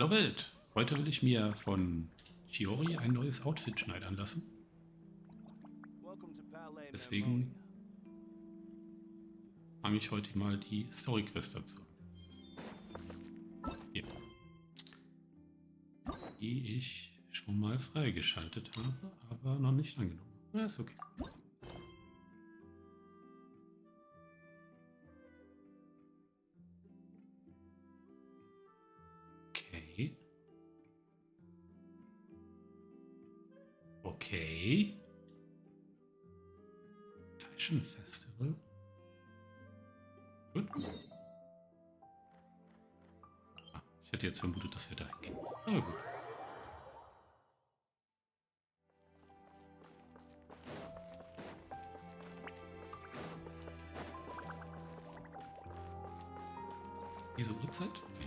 Hallo Welt! Heute will ich mir von Chiori ein neues Outfit schneidern lassen. Deswegen fange ich heute mal die Story-Quest dazu an. Hier. Die ich schon mal freigeschaltet habe, aber noch nicht angenommen. Ja, ist okay. Okay. Okay. Fashion Festival. Gut. Ah, ich hätte jetzt vermutet, dass wir da hingehen müssen. Aber gut. Diese Uhrzeit? Ja.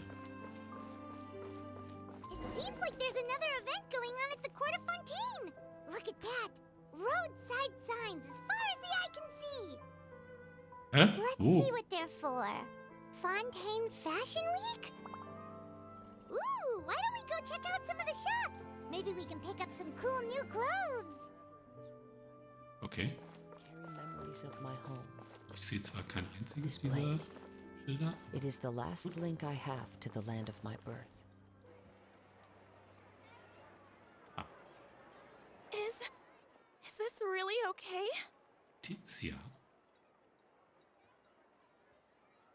It seems like there's another event going on at the Court of Fontaine. Look at that. Roadside signs as far as the eye can see. Hä? Let's see what they're for. Fontaine Fashion Week? Ooh, why don't we go check out some of the shops? Maybe we can pick up some cool new clothes. Okay. Carry memories of my home. Ich sehe zwar kein einziges dieser Schilder. It is the last link I have to the land of my birth. Is this really okay? Tizia.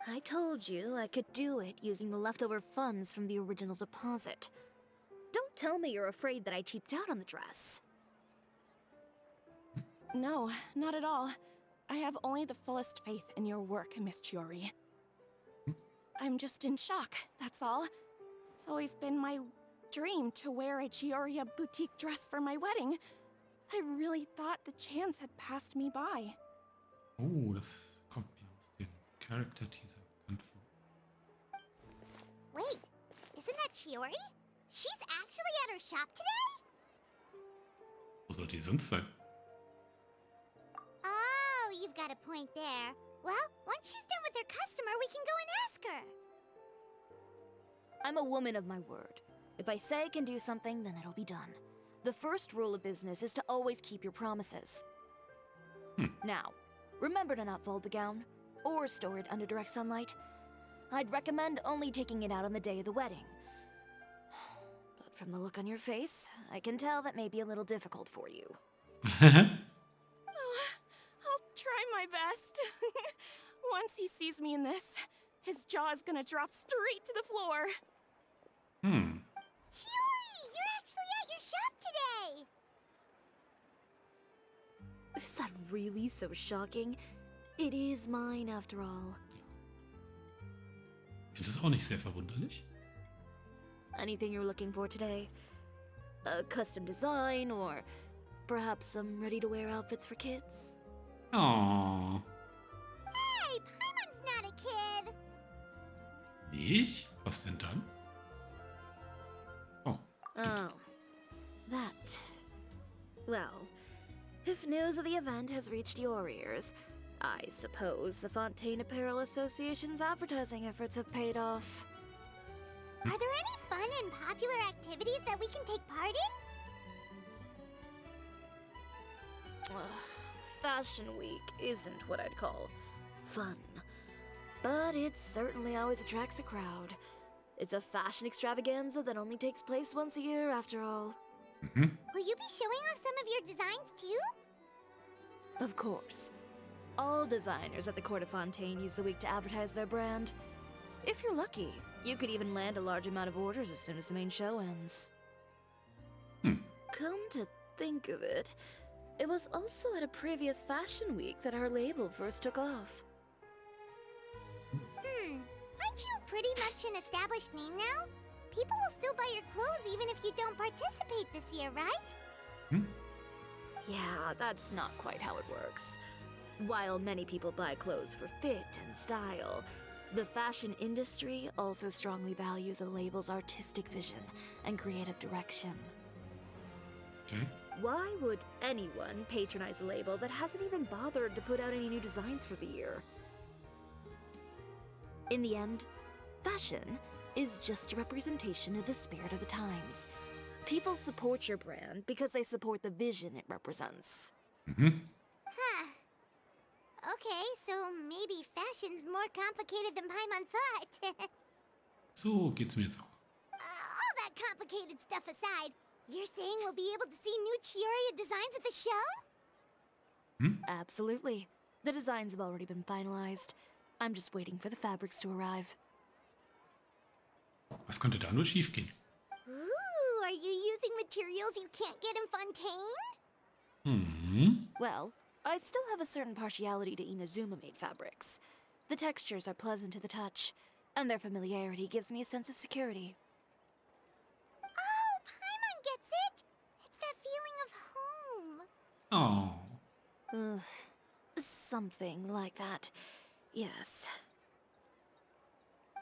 I told you I could do it using the leftover funds from the original deposit. Don't tell me you're afraid that I cheaped out on the dress. No, not at all. I have only the fullest faith in your work, Miss Chiori. I'm just in shock, that's all. It's always been my dream to wear a Chioria boutique dress for my wedding. I really thought the chance had passed me by. Oh, das kommt mir aus dem Character-Teaser bekannt vor. Wait, isn't that Chiori? She's actually at her shop today? Wo sollte die sonst sein? Oh, you've got a point there. Well, once she's done with her customer, we can go and ask her. I'm a woman of my word. If I say I can do something, then it'll be done. The first rule of business is to always keep your promises. Now, remember to not fold the gown, or store it under direct sunlight. I'd recommend only taking it out on the day of the wedding. But from the look on your face, I can tell that may be a little difficult for you. I'll try my best. Once he sees me in this, his jaw is gonna drop straight to the floor. Chiori, you're actually at your shop today! Is that really so shocking? It is mine after all. Ich finde das auch nicht sehr verwunderlich. Anything you're looking for today? A custom design, or perhaps some ready-to-wear outfits for kids? Oh. Hey, Paimon's not a kid! Nicht? Was denn dann? Oh. Oh. That. Well, if news of the event has reached your ears, I suppose the Fontaine Apparel Association's advertising efforts have paid off. Are there any fun and popular activities that we can take part in? Fashion Week isn't what I'd call fun. But it certainly always attracts a crowd. It's a fashion extravaganza that only takes place once a year, after all. Will you be showing off some of your designs too? Of course. All designers at the Court of Fontaine use the week to advertise their brand. If you're lucky, you could even land a large amount of orders as soon as the main show ends. Come to think of it, it was also at a previous fashion week that our label first took off. Aren't you pretty much an established name now? People will still buy your clothes even if you don't participate this year, right? Yeah, that's not quite how it works. While many people buy clothes for fit and style, the fashion industry also strongly values a label's artistic vision and creative direction. Okay. Why would anyone patronize a label that hasn't even bothered to put out any new designs for the year? In the end, fashion is just a representation of the spirit of the times. People support your brand because they support the vision it represents. Huh. Okay, so maybe fashion's more complicated than Paimon thought. So geht's mir jetzt auch. All that complicated stuff aside, you're saying we'll be able to see new Chioria designs at the show? Absolutely. The designs have already been finalized. I'm just waiting for the fabrics to arrive. Was könnte da nur schiefgehen? Ooh, are you using materials you can't get in Fontaine? Well, I still have a certain partiality to Inazuma-made fabrics. The textures are pleasant to the touch, and their familiarity gives me a sense of security. Oh, Paimon gets it! It's that feeling of home. Oh. Ugh. Something like that. Yes.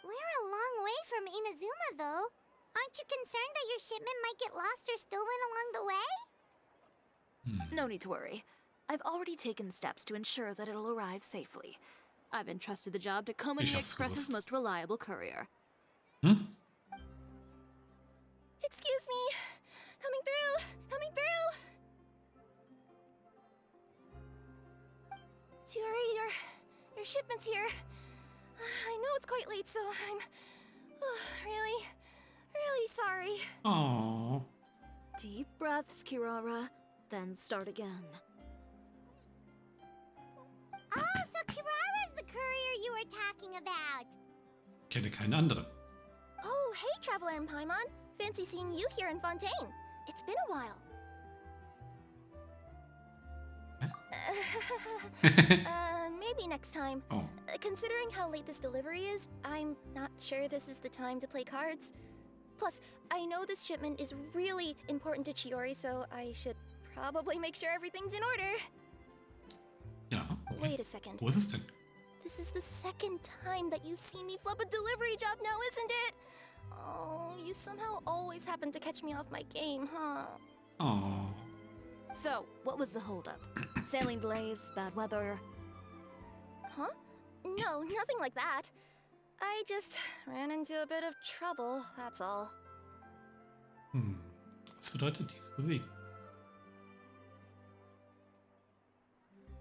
We're a long way from Inazuma, though. Aren't you concerned that your shipment might get lost or stolen along the way? No need to worry. I've already taken steps to ensure that it'll arrive safely. I've entrusted the job to Ich Komini hab's Express's gewusst. most reliable courier. Excuse me. Coming through. Coming through. Chiori, your shipment's here. I know it's quite late, so I'm really sorry. Oh. Deep breaths, Kirara, then start again. Oh, so Kirara's the courier you were talking about. Kenne keine andere. Oh, hey, Traveler in Paimon. Fancy seeing you here in Fontaine. It's been a while. Maybe next time. Oh. Considering how late this delivery is, I'm not sure this is the time to play cards. Plus, I know this shipment is really important to Chiori, so I should probably make sure everything's in order. Ja. Okay. Wait a second. Wo ist es denn? This is the second time that you've seen me flub a delivery job now, isn't it? Oh, you somehow always happen to catch me off my game, huh? Oh. So, what was the holdup? Sailing delays, bad weather? Huh? No, nothing like that. I just ran into a bit of trouble, that's all. Was bedeutet diese Bewegung?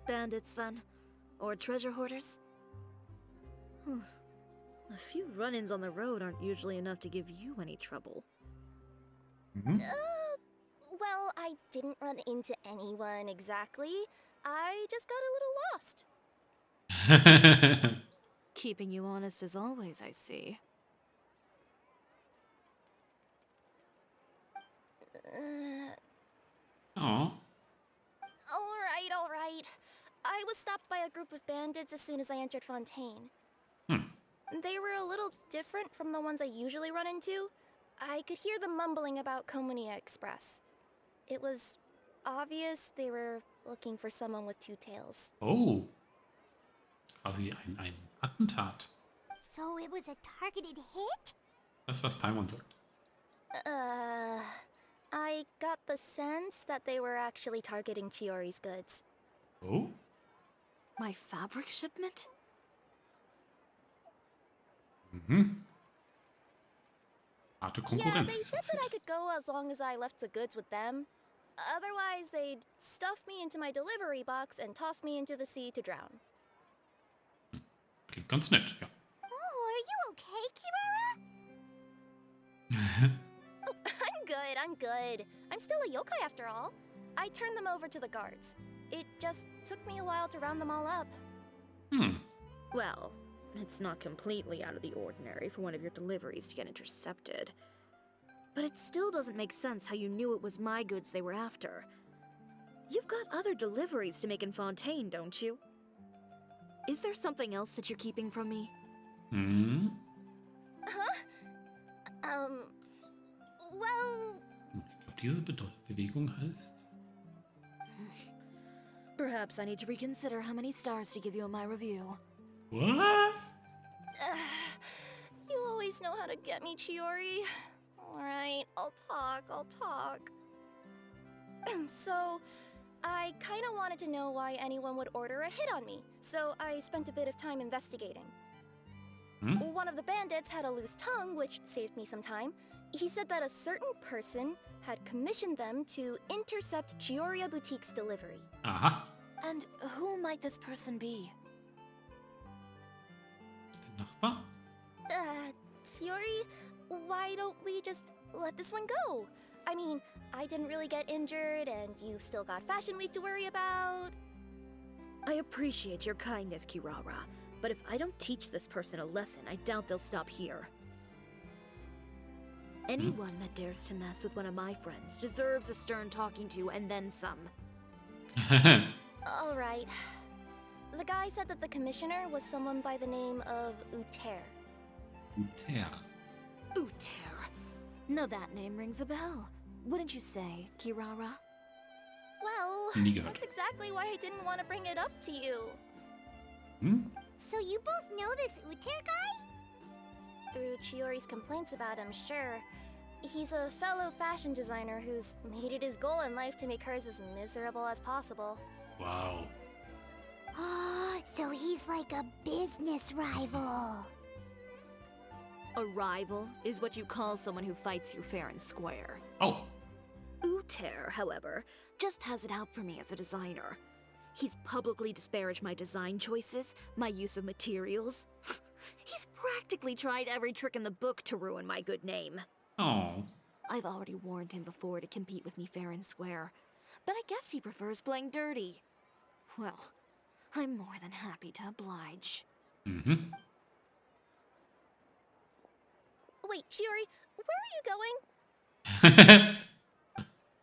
Bandits, then? Or treasure hoarders? A few run-ins on the road aren't usually enough to give you any trouble. Well, I didn't run into anyone exactly. I just got a little lost. Keeping you honest as always, I see. Oh. All right. I was stopped by a group of bandits as soon as I entered Fontaine. They were a little different from the ones I usually run into. I could hear them mumbling about Komunia Express. It was obvious they were looking for someone with two tails. Oh. Quasi ein Attentat. So it was a targeted hit? Das, was Paimon sagt. I got the sense that they were actually targeting Chiori's goods. Oh? My fabric shipment? Harte Yeah, Konkurrenz. they ist said das. that I could go as long as I left the goods with them. Otherwise, they'd stuff me into my delivery box and toss me into the sea to drown. Klingt ganz nett, ja. Oh, are you okay, Kirara? I'm good. I'm still a yokai after all. I turned them over to the guards. It just took me a while to round them all up. Well, it's not completely out of the ordinary for one of your deliveries to get intercepted. But it still doesn't make sense how you knew it was my goods they were after. You've got other deliveries to make in Fontaine, don't you? Is there something else that you're keeping from me? Well... Ich glaube, diese Bewegung heißt... Perhaps I need to reconsider how many stars to give you in my review. Was? You always know how to get me, Chiori. Alright, I'll talk. So, I kinda wanted to know why anyone would order a hit on me, so I spent a bit of time investigating. Hmm? One of the bandits had a loose tongue, which saved me some time. He said that a certain person had commissioned them to intercept Chioria Boutique's delivery. Aha. And who might this person be? Der Nachbar? Chiori, why don't we just let this one go? I mean, I didn't really get injured, and you've still got Fashion Week to worry about. I appreciate your kindness, Kirara, but if I don't teach this person a lesson, I doubt they'll stop here. Anyone that dares to mess with one of my friends deserves a stern talking to and then some. All right. The guy said that the commissioner was someone by the name of Uter. Uter. Uter. No, that name rings a bell. Wouldn't you say, Kirara? Well, Nie gehört. that's exactly why I didn't want to bring it up to you. Hm? So you both know this Uter guy? Through Chiori's complaints about him, sure. He's a fellow fashion designer who's made it his goal in life to make hers as miserable as possible. Wow. Oh, so he's like a business rival. A rival is what you call someone who fights you fair and square. Oh. Uter, however, just has it out for me as a designer. He's publicly disparaged my design choices, my use of materials. He's practically tried every trick in the book to ruin my good name. Oh. I've already warned him before to compete with me fair and square, but I guess he prefers playing dirty. Well, I'm more than happy to oblige. Mhm. Wait, Chiori, where are you going?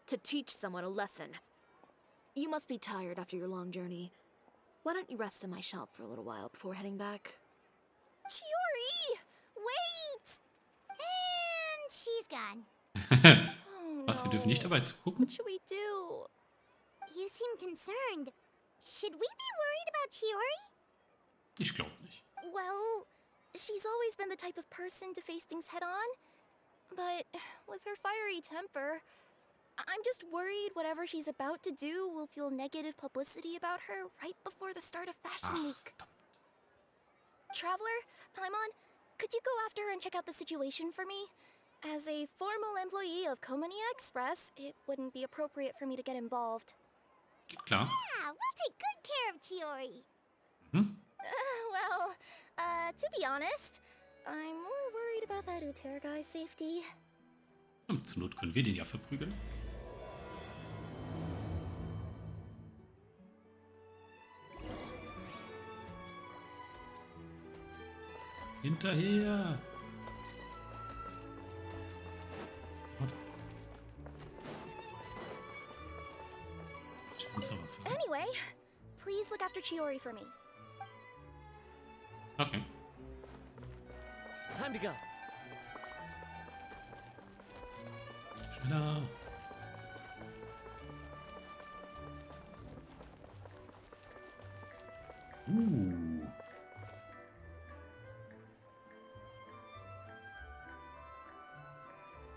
To teach someone a lesson. You must be tired after your long journey. Why don't you rest in my shop for a little while before heading back? Chiori! Wait! And she's gone. Oh, Was, wir dürfen nicht dabei zugucken? What should we do? You seem concerned. Should we be worried about Chiori? Ich glaube nicht. Well, she's always been the type of person to face things head on. But with her fiery temper, I'm just worried whatever she's about to do will fuel negative publicity about her right before the start of Fashion Week. Traveler, Paimon, could you go after her and check out the situation for me? As a formal employee of Komonia Express, it wouldn't be appropriate for me to get involved. Geht klar. Yeah, we'll take good care of Chiori. Mhm. To be honest, I'm more worried about that Uter guy's safety. Und zur Not können wir den ja verprügeln. Hinterher! Warte. Ich sonst noch was sagen? Anyway, please look after Chiori for me. Okay. Time to go. Schneller.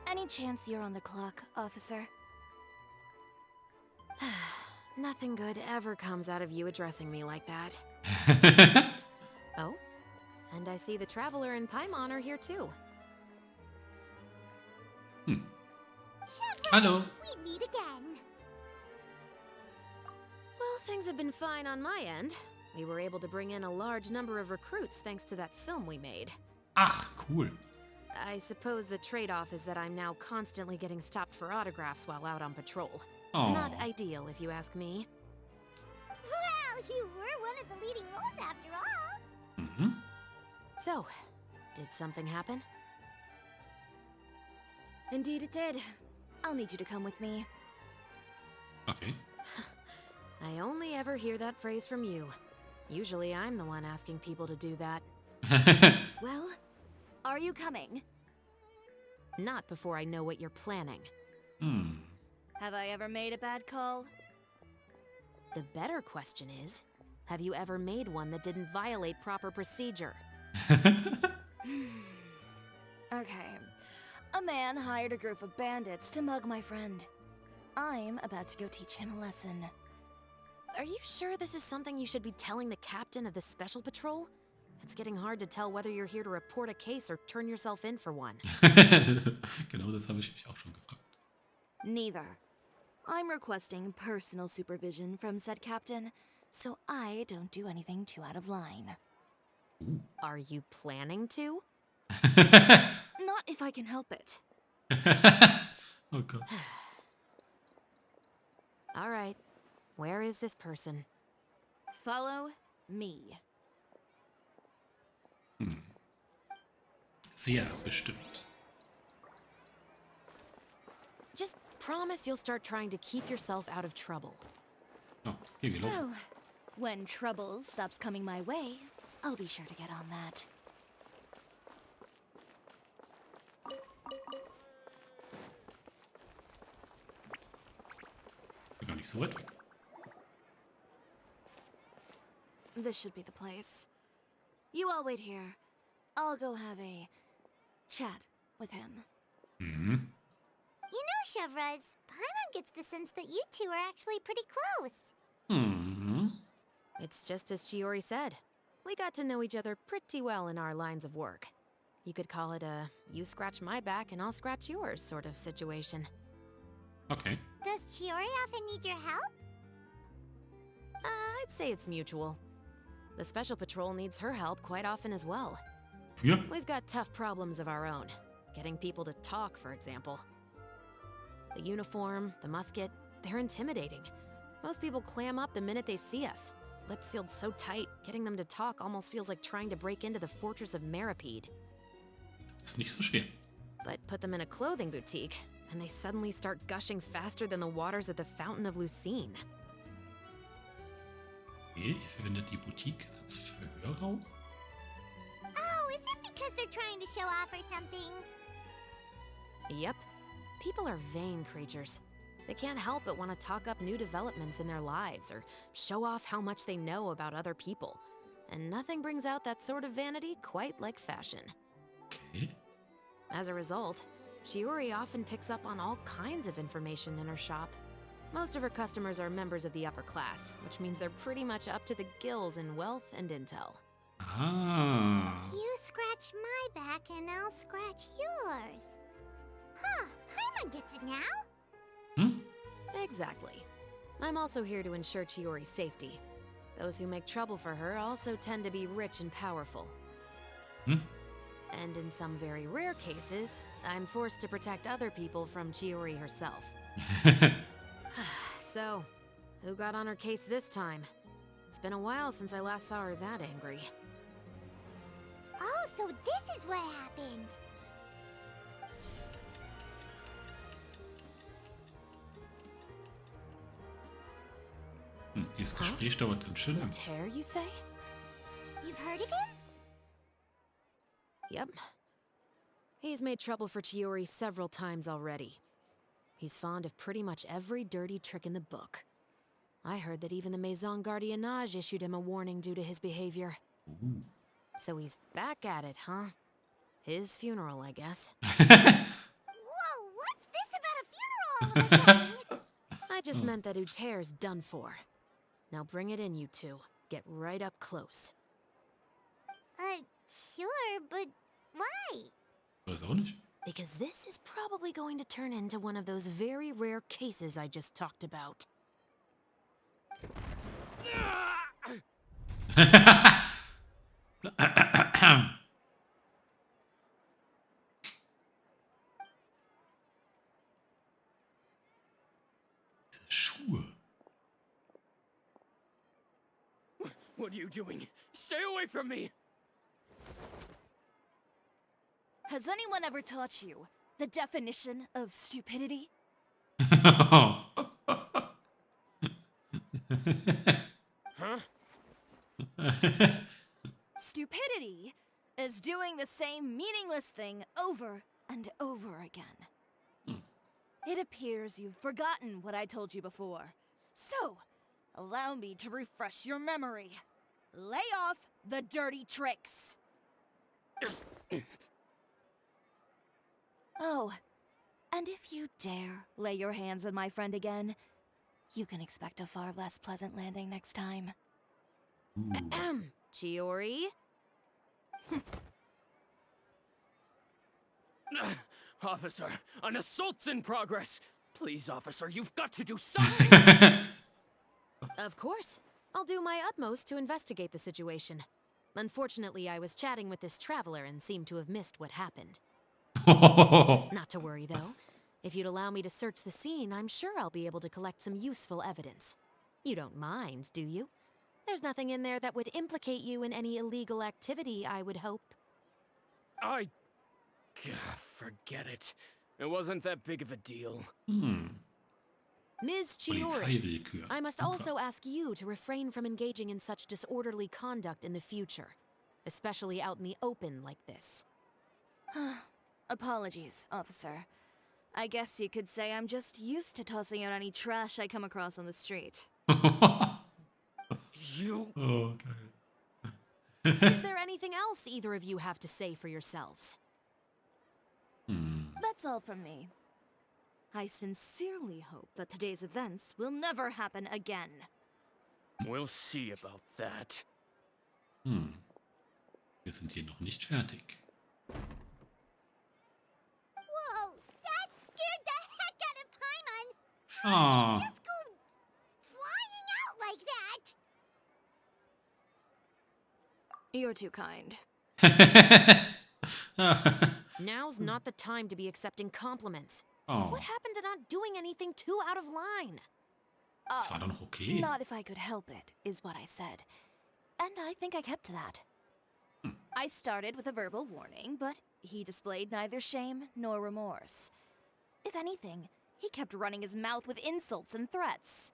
Any chance you're on the clock, officer? Nothing good ever comes out of you addressing me like that. Oh? And I see the Traveler and Paimon are here too. Hallo. We meet again. Well, things have been fine on my end. We were able to bring in a large number of recruits thanks to that film we made. Ach, cool. I suppose the trade-off is that I'm now constantly getting stopped for autographs while out on patrol. Oh. Not ideal, if you ask me. Well, you were one of the leading roles after all. Mhm. So, did something happen? Indeed it did. I'll need you to come with me. Okay. I only ever hear that phrase from you. Usually I'm the one asking people to do that. Well, are you coming? Not before I know what you're planning. Have I ever made a bad call? The better question is, have you ever made one that didn't violate proper procedure? Okay. A man hired a group of bandits to mug my friend. I'm about to go teach him a lesson. Are you sure this is something you should be telling the captain of the Special Patrol? It's getting hard to tell whether you're here to report a case or turn yourself in for one. Genau das habe ich mich auch schon gefragt. Neither. I'm requesting personal supervision from said captain, so I don't do anything too out of line. Are you planning to? Not if I can help it. Oh Gott. All right. Where is this person? Follow me. Sehr bestimmt. Just promise you'll start trying to keep yourself out of trouble. Oh, okay, wir laufen. Well, when trouble stops coming my way, I'll be sure to get on that. Gar nicht so weit weg. This should be the place. You all wait here. I'll go have a chat with him. Mhm. You know, Chevraz, Paimon gets the sense that you two are actually pretty close. Mhm. It's just as Chiori said. We got to know each other pretty well in our lines of work. You could call it a you scratch my back and I'll scratch yours sort of situation. Okay. Does Chiori often need your help? I'd say it's mutual. The Special Patrol needs her help quite often as well. Ja. We've got tough problems of our own. Getting people to talk, for example. The uniform, the musket, they're intimidating. Most people clam up the minute they see us. Lips sealed so tight, getting them to talk almost feels like trying to break into the fortress of Meripede. Ist nicht so schwer. But put them in a clothing boutique, and they suddenly start gushing faster than the waters at the Fountain of Lucine. Okay, ihr verwendet die Boutique als Verhörraum? Oh, is it because they're trying to show off or something? Yep. People are vain creatures. They can't help but want to talk up new developments in their lives or show off how much they know about other people. And nothing brings out that sort of vanity quite like fashion. Okay. As a result, Chiori often picks up on all kinds of information in her shop. Most of her customers are members of the upper class, which means they're pretty much up to the gills in wealth and intel. Ah. You scratch my back and I'll scratch yours. Huh, Paimon gets it now? Hm? Exactly. I'm also here to ensure Chiori's safety. Those who make trouble for her also tend to be rich and powerful. Hm? And in some very rare cases, I'm forced to protect other people from Chiori herself. So, who got on her case this time? It's been a while since I last saw her that angry. Oh, so this is what happened. Dieses Gespräch dauert ganz schön lang. Tear, you say? You've heard of him? Yep. He's made trouble for Chiori several times already. He's fond of pretty much every dirty trick in the book. I heard that even the Maison Gardiennage issued him a warning due to his behavior. Ooh. So he's back at it, huh? His funeral, I guess. Whoa, what's this about a funeral all of a sudden? I just meant that Uter's done for. Now bring it in, you two. Get right up close. Sure, but why? Weiß auch nicht. Because this is probably going to turn into one of those very rare cases I just talked about. Schuhe. What are you doing? Stay away from me! Has anyone ever taught you the definition of stupidity? Huh? Stupidity is doing the same meaningless thing over and over again. It appears you've forgotten what I told you before. So, allow me to refresh your memory. Lay off the dirty tricks. Oh, and if you dare lay your hands on my friend again, you can expect a far less pleasant landing next time. Ooh. Chiori? Officer, an assault's in progress. Please, officer, you've got to do something. Of course. I'll do my utmost to investigate the situation. Unfortunately, I was chatting with this traveler and seemed to have missed what happened. Not to worry, though. If you'd allow me to search the scene, I'm sure I'll be able to collect some useful evidence. You don't mind, do you? There's nothing in there that would implicate you in any illegal activity, I would hope. Forget it. It wasn't that big of a deal. Ms. Chiori, Polizeiwillkür. I must Super. also ask you to refrain from engaging in such disorderly conduct in the future, especially out in the open like this. Apologies, officer. I guess you could say I'm just used to tossing out any trash I come across on the street. You... Oh, geil. Is there anything else either of you have to say for yourselves? That's all from me. I sincerely hope that today's events will never happen again. We'll see about that. Wir sind hier noch nicht fertig. Whoa, that scared the heck out of Paimon. Ah. Just go flying out like that. You're too kind. Now's not the time to be accepting compliments. Oh, What happened to not doing anything too out of line? das war doch noch okay. Not if I could help it, is what I said. And I think I kept to that. I started with a verbal warning, but he displayed neither shame nor remorse. If anything, he kept running his mouth with insults and threats.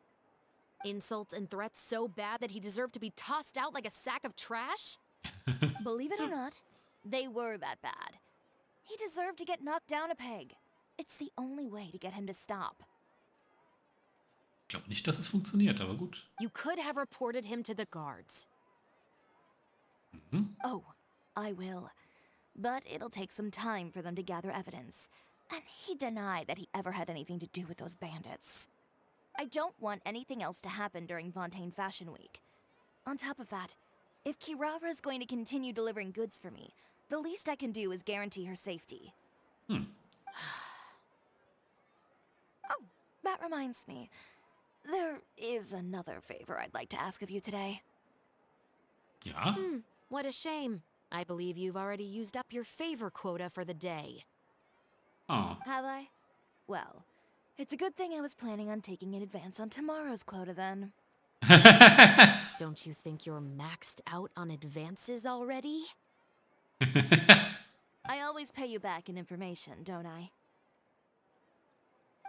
Insults and threats so bad that he deserved to be tossed out like a sack of trash? Believe it or not, they were that bad. He deserved to get knocked down a peg. It's the only way to get him to stop. Ich glaube nicht, dass es funktioniert, aber gut. You could have reported him to the guards. Oh, I will. But it'll take some time for them to gather evidence. And he denied that he ever had anything to do with those bandits. I don't want anything else to happen during Fontaine Fashion Week. On top of that, if Kirara is going to continue delivering goods for me, the least I can do is guarantee her safety. Oh, that reminds me. There is another favor I'd like to ask of you today. Ja? What a shame. I believe you've already used up your favor quota for the day. Oh. Have I? Well, it's a good thing I was planning on taking an advance on tomorrow's quota then. Don't you think you're maxed out on advances already? I always pay you back in information, don't I?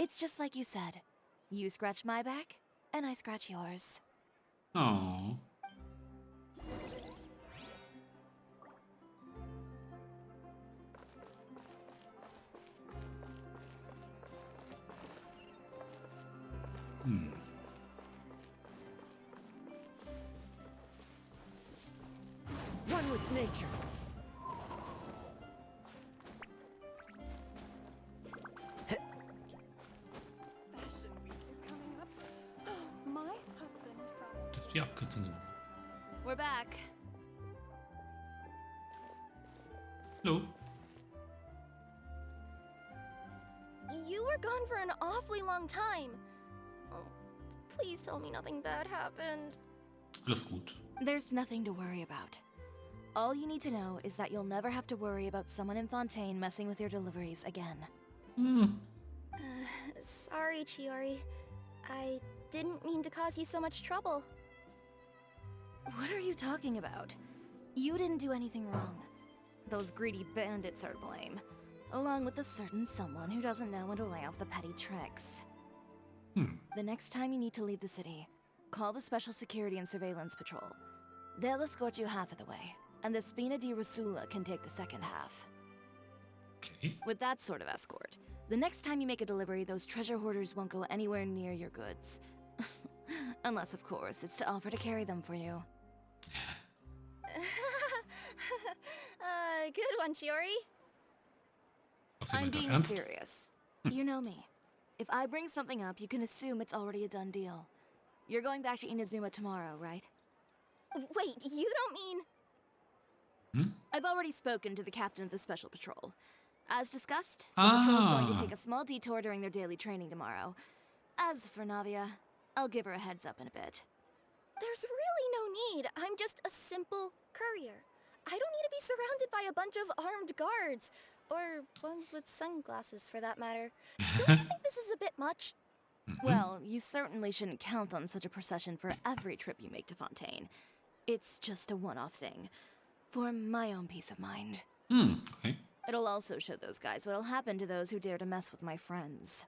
It's just like you said. You scratch my back, and I scratch yours. Oh. One with nature. Fashion Week is coming up. My husband promised. Das ist die Abkürzung genommen. We're back. Hallo? You were gone for an awfully long time. Oh, please tell me nothing bad happened. Alles gut. There's nothing to worry about. All you need to know is that you'll never have to worry about someone in Fontaine messing with your deliveries again. Sorry, Chiori. I didn't mean to cause you so much trouble. What are you talking about? You didn't do anything wrong. Those greedy bandits are to blame, along with a certain someone who doesn't know when to lay off the petty tricks. The next time you need to leave the city, call the Special Security and Surveillance Patrol. They'll escort you half of the way, and the Spina di Rusula can take the second half. Okay. With that sort of escort, the next time you make a delivery, those treasure hoarders won't go anywhere near your goods. Unless, of course, it's to offer to carry them for you. Good one, Chiori. Ob sie I'm meint das being ernst? serious. You know me. If I bring something up, you can assume it's already a done deal. You're going back to Inazuma tomorrow, right? Wait, you don't mean... I've already spoken to the captain of the Special Patrol. As discussed, the patrol's going to take a small detour during their daily training tomorrow. As for Navia, I'll give her a heads up in a bit. There's really no need. I'm just a simple courier. I don't need to be surrounded by a bunch of armed guards. Or ones with sunglasses, for that matter. Don't you think this is a bit much? Well, you certainly shouldn't count on such a procession for every trip you make to Fontaine. It's just a one-off thing. For my own peace of mind. Okay. It'll also show those guys what'll happen to those who dare to mess with my friends.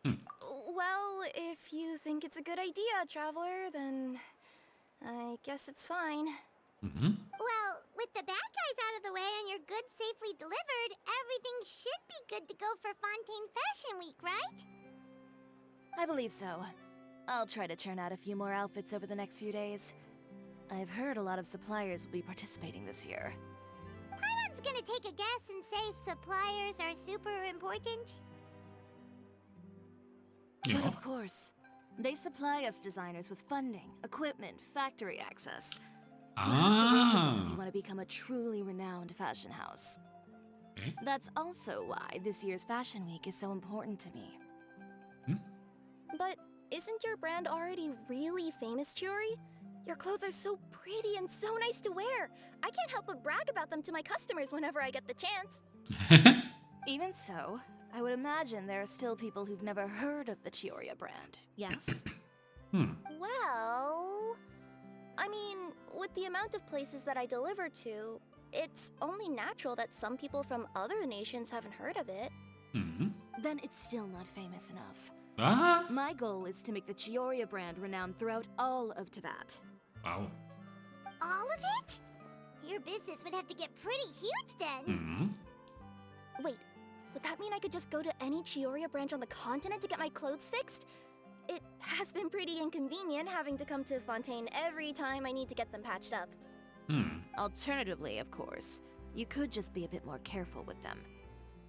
Well, if you think it's a good idea, Traveler, then I guess it's fine. Well, with the bad guys out of the way and your goods safely delivered, everything should be good to go for Fontaine Fashion Week, right? I believe so. I'll try to churn out a few more outfits over the next few days. I've heard a lot of suppliers will be participating this year. Paimon's gonna take a guess and say suppliers are super important. But of course, they supply us designers with funding, equipment, factory access. You have to work with them if you want to become a truly renowned fashion house. Okay. That's also why this year's Fashion Week is so important to me. But isn't your brand already really famous, Chiori? Your clothes are so pretty and so nice to wear. I can't help but brag about them to my customers whenever I get the chance. Even so, I would imagine there are still people who've never heard of the Cisoria brand, yes? Well, I mean, with the amount of places that I deliver to, it's only natural that some people from other nations haven't heard of it. Then it's still not famous enough. Was? My goal is to make the Cisoria brand renowned throughout all of Teyvat. Wow. All of it? Your business would have to get pretty huge then. Wait, would that mean I could just go to any Cisoria branch on the continent to get my clothes fixed? It has been pretty inconvenient having to come to Fontaine every time I need to get them patched up. Alternatively, of course, you could just be a bit more careful with them.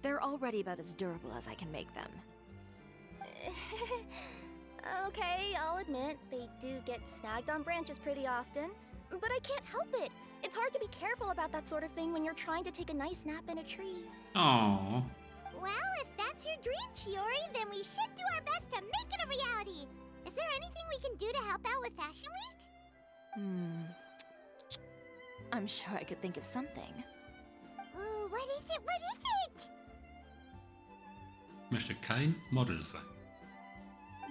They're already about as durable as I can make them. Okay, I'll admit, they do get snagged on branches pretty often, but I can't help it. It's hard to be careful about that sort of thing when you're trying to take a nice nap in a tree. Oh. Well, if that's your dream, Chiori, then we should do our best to make it a reality. Is there anything we can do to help out with Fashion Week? I'm sure I could think of something. Oh, what is it? What is it? Ich möchte kein Model sein.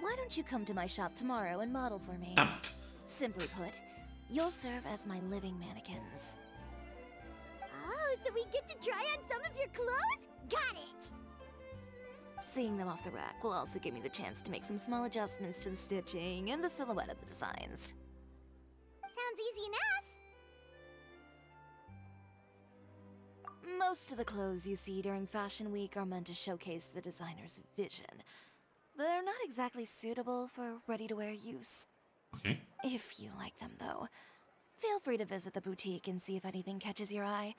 Why don't you come to my shop tomorrow and model for me? Verdammt. Simply put, you'll serve as my living mannequins. Oh, so we get to try on some of your clothes? Got it! Seeing them off the rack will also give me the chance to make some small adjustments to the stitching and the silhouette of the designs. Sounds easy enough. Most of the clothes you see during Fashion Week are meant to showcase the designer's vision. They're not exactly suitable for ready-to-wear use. Okay. If you like them, though, feel free to visit the boutique and see if anything catches your eye.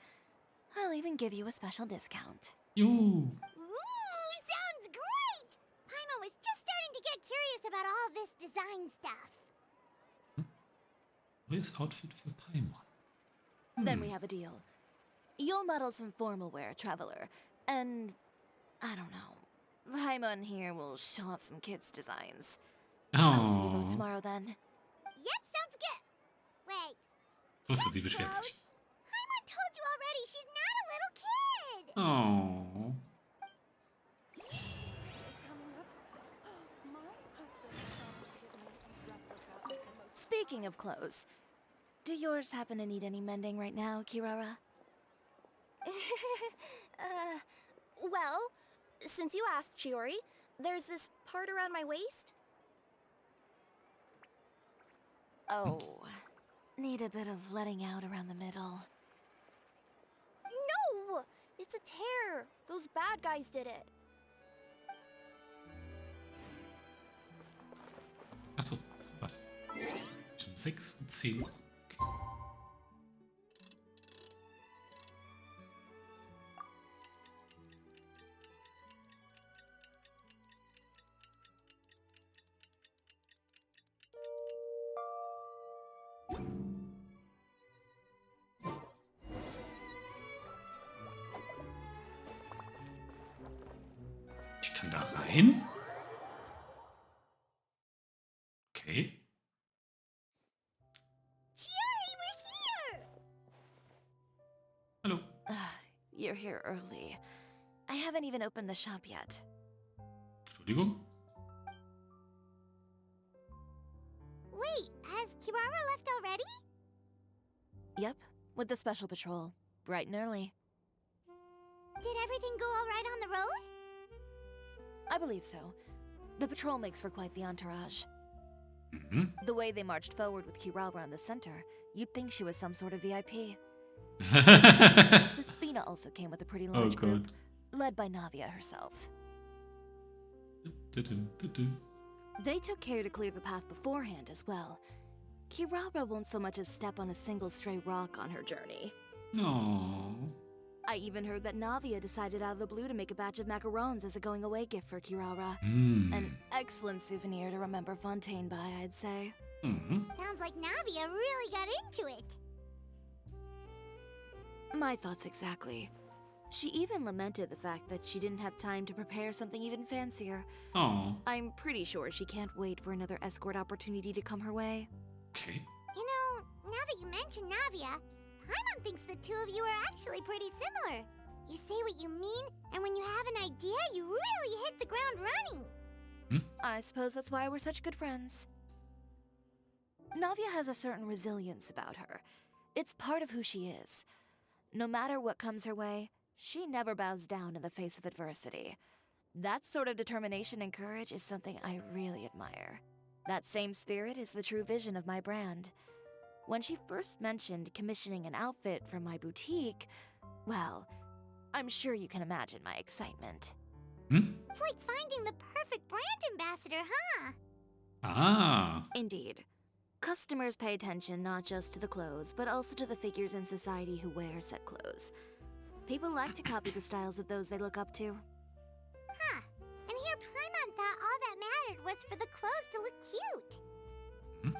I'll even give you a special discount. Yo. Ooh, sounds great! Paimon was just starting to get curious about all this design stuff. Neues Outfit für Paimon. Then we have a deal. You'll model some formal wear, Traveler, and I don't know. Paimon here will show off some kids' designs. I'll see you Oh. both tomorrow then. Yep, sounds good. Wait, Wusste, sie beschwert sich. Paimon told you already she's not a little kid! Oh. Speaking of clothes, do yours happen to need any mending right now, Kirara? Well, since you asked, Chiori, there's this part around my waist. Oh, need a bit of letting out around the middle. No! It's a tear. Those bad guys did it. Achso, warte. Schon 6 und 10. Okay. Ich kann da rein? Okay. Chiori, we're here! Hallo. You're here early. I haven't even opened the shop yet. Entschuldigung. Wait, has Kirara left already? Yep, with the special patrol. Bright and early. Did everything go all right on the road? I believe so. The patrol makes for quite the entourage. Mhm. The way they marched forward with Kirara in the center, you'd think she was some sort of VIP. The Spina also came with a pretty large group, led by Navia herself. They took care to clear the path beforehand as well. Kirara won't so much as step on a single stray rock on her journey. Oh. I even heard that Navia decided out of the blue to make a batch of macarons as a going-away gift for Kirara. Hm. An excellent souvenir to remember Fontaine by, I'd say. Mhm. Sounds like Navia really got into it. My thoughts exactly. She even lamented the fact that she didn't have time to prepare something even fancier. Oh. I'm pretty sure she can't wait for another escort opportunity to come her way. Okay. You know, now that you mention Navia, Paimon thinks the two of you are actually pretty similar. You say what you mean, and when you have an idea, you really hit the ground running. I suppose that's why we're such good friends. Navia has a certain resilience about her. It's part of who she is. No matter what comes her way, she never bows down in the face of adversity. That sort of determination and courage is something I really admire. That same spirit is the true vision of my brand. When she first mentioned commissioning an outfit from my boutique, well, I'm sure you can imagine my excitement. Hm? It's like finding the perfect brand ambassador, huh? Ah. Indeed. Customers pay attention not just to the clothes, but also to the figures in society who wear said clothes. People like to copy the styles of those they look up to. Huh. And here Paimon thought all that mattered was for the clothes to look cute.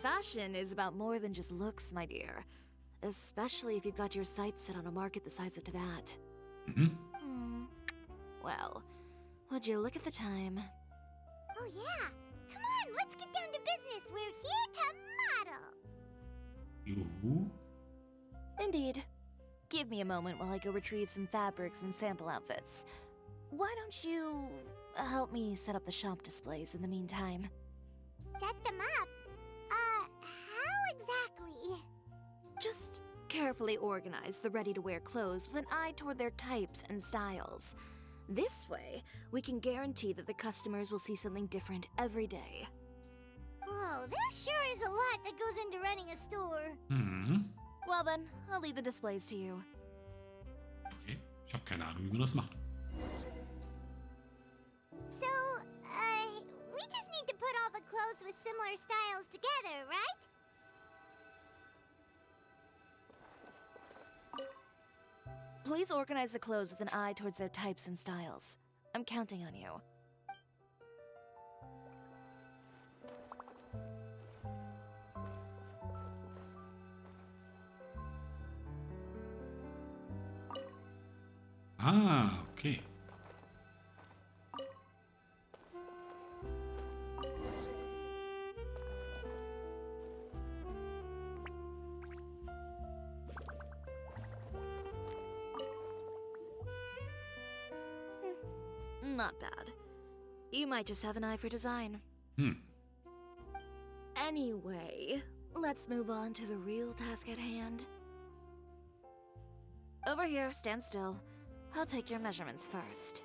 Fashion is about more than just looks, my dear. Especially if you've got your sights set on a market the size of Teyvat. Mhm. Well, would you look at the time? Oh yeah. Come on, let's get down to business. We're here to model. Juhu. Indeed. Give me a moment while I go retrieve some fabrics and sample outfits. Why don't you help me set up the shop displays in the meantime? Set them up. How exactly? Just carefully organize the ready-to-wear clothes with an eye toward their types and styles. This way, we can guarantee that the customers will see something different every day. Whoa, there sure is a lot that goes into running a store. Mhm. Well then, I'll leave the displays to you. Okay. Ich habe keine Ahnung, wie man das macht. So, we just need to put all the clothes with similar styles together, right? Please organize the clothes with an eye towards their types and styles. I'm counting on you. Ah, okay. Not bad. You might just have an eye for design. Hm. Anyway, let's move on to the real task at hand. Over here, stand still. I'll take your measurements first.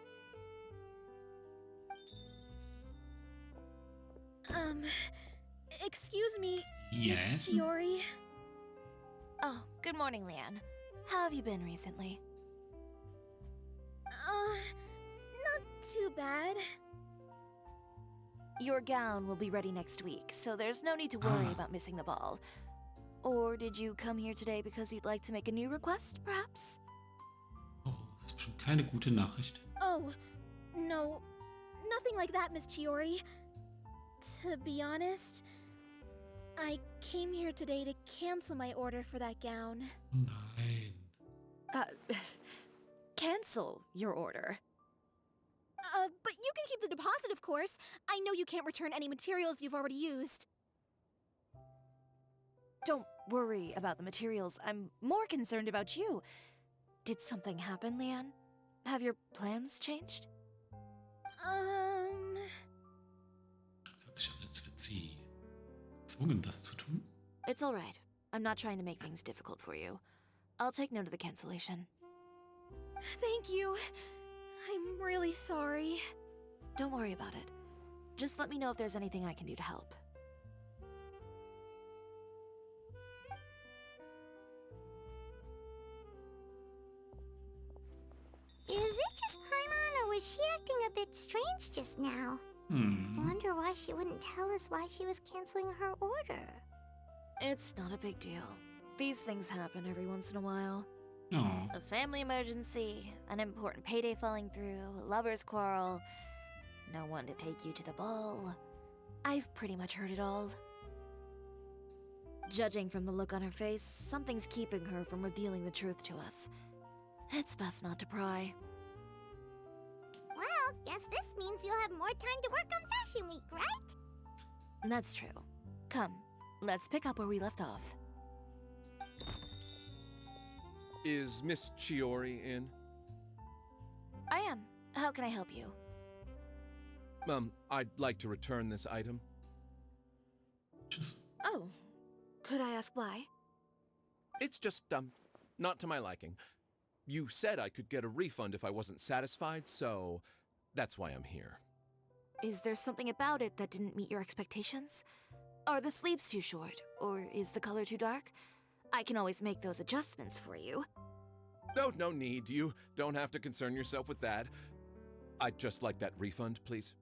Excuse me, Yes. Miss Chiori. Oh, good morning, Leanne. How have you been recently? Not too bad. Your gown will be ready next week, so there's no need to worry Ah. about missing the ball. Or did you come here today because you'd like to make a new request, perhaps? Oh, das ist bestimmt keine gute Nachricht. Oh, no. Nothing like that, Miss Chiori. To be honest, I came here today to cancel my order for that gown. Oh nein. Cancel your order. But You can keep the deposit, of course. I know you can't return any materials you've already used. Don't worry about the materials. I'm more concerned about you. Did something happen, Leanne? Have your plans changed? Das hört sich an, als wird sie gezwungen, das zu tun. It's alright. I'm not trying to make things difficult for you. I'll take note of the cancellation. Thank you. I'm really sorry. Don't worry about it. Just let me know if there's anything I can do to help. Is it just Paimon, or was she acting a bit strange just now? Hm. Wonder why she wouldn't tell us why she was canceling her order. It's not a big deal. These things happen every once in a while. Oh. A family emergency, an important payday falling through, a lover's quarrel, no one to take you to the ball. I've pretty much heard it all. Judging from the look on her face, something's keeping her from revealing the truth to us. It's best not to pry. Well, guess this means you'll have more time to work on Fashion Week, right? That's true. Come, let's pick up where we left off. Is Miss Chiori in? I am. How can I help you? I'd like to return this item. Just. Oh, could I ask why? It's just, not to my liking. You said I could get a refund if I wasn't satisfied, so that's why I'm here. Is there something about it that didn't meet your expectations? Are the sleeves too short, or is the color too dark? I can always make those adjustments for you. No need. You don't have to concern yourself with that. I'd just like that refund, please.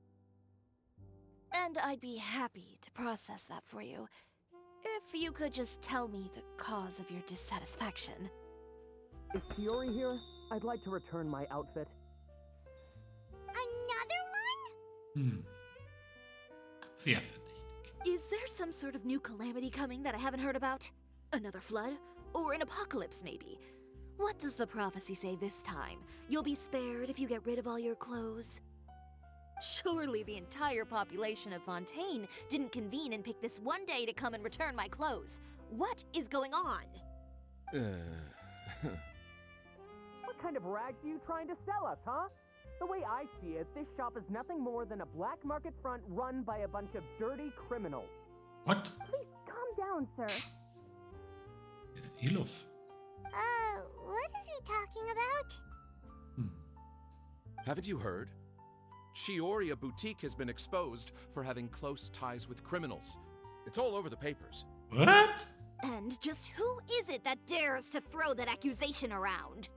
And I'd be happy to process that for you, if you could just tell me the cause of your dissatisfaction. Is Chiori here? I'd like to return my outfit. Another one? Hm. Sehr verdächtig. Is there some sort of new calamity coming that I haven't heard about? Another flood? Or an apocalypse, maybe? What does the prophecy say this time? You'll be spared if you get rid of all your clothes? Surely the entire population of Fontaine didn't convene and pick this one day to come and return my clothes. What is going on? What kind of rags are you trying to sell us, huh? The way I see it, this shop is nothing more than a black market front run by a bunch of dirty criminals. What? Please calm down, sir. Ist Elof. What is he talking about? Hm. Haven't you heard? Chioria Boutique has been exposed for having close ties with criminals. It's all over the papers. What? And just who is it that dares to throw that accusation around?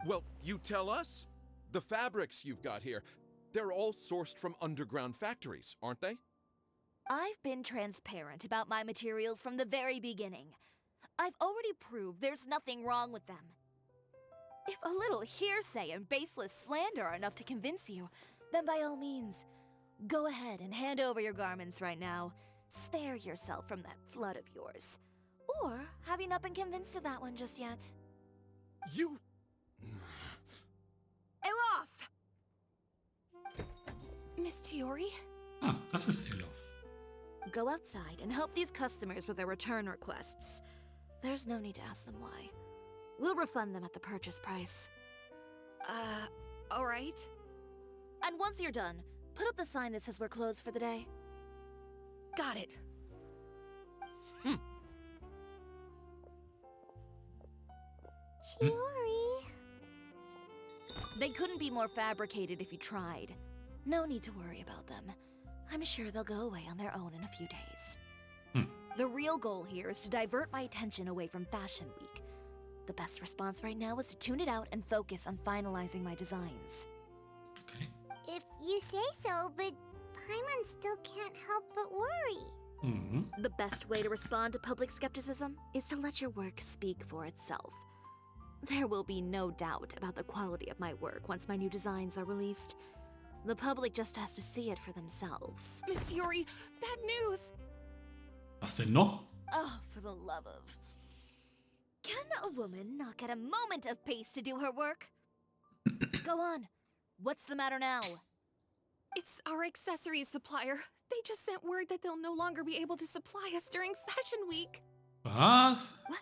Well, you tell us. The fabrics you've got here, they're all sourced from underground factories, aren't they? I've been transparent about my materials from the very beginning. I've already proved there's nothing wrong with them. If a little hearsay and baseless slander are enough to convince you, then by all means, go ahead and hand over your garments right now. Spare yourself from that flood of yours. Or have you not been convinced of that one just yet? You... Elof! Miss Chiori? Ah, das ist Elof. Go outside and help these customers with their return requests. There's no need to ask them why. We'll refund them at the purchase price. Alright. And once you're done, put up the sign that says we're closed for the day. Got it. Chiori. They couldn't be more fabricated if you tried. No need to worry about them. I'm sure they'll go away on their own in a few days. The real goal here is to divert my attention away from Fashion Week. The best response right now is to tune it out and focus on finalizing my designs. Okay. If you say so, but Paimon still can't help but worry. Mhm. The best way to respond to public skepticism is to let your work speak for itself. There will be no doubt about the quality of my work once my new designs are released. The public just has to see it for themselves. Miss Chiori, bad news! Was denn noch? Oh, for the love of... Can a woman not get a moment of peace to do her work? Go on. What's the matter now? It's our accessories supplier. They just sent word that they'll no longer be able to supply us during Fashion Week. Was? What?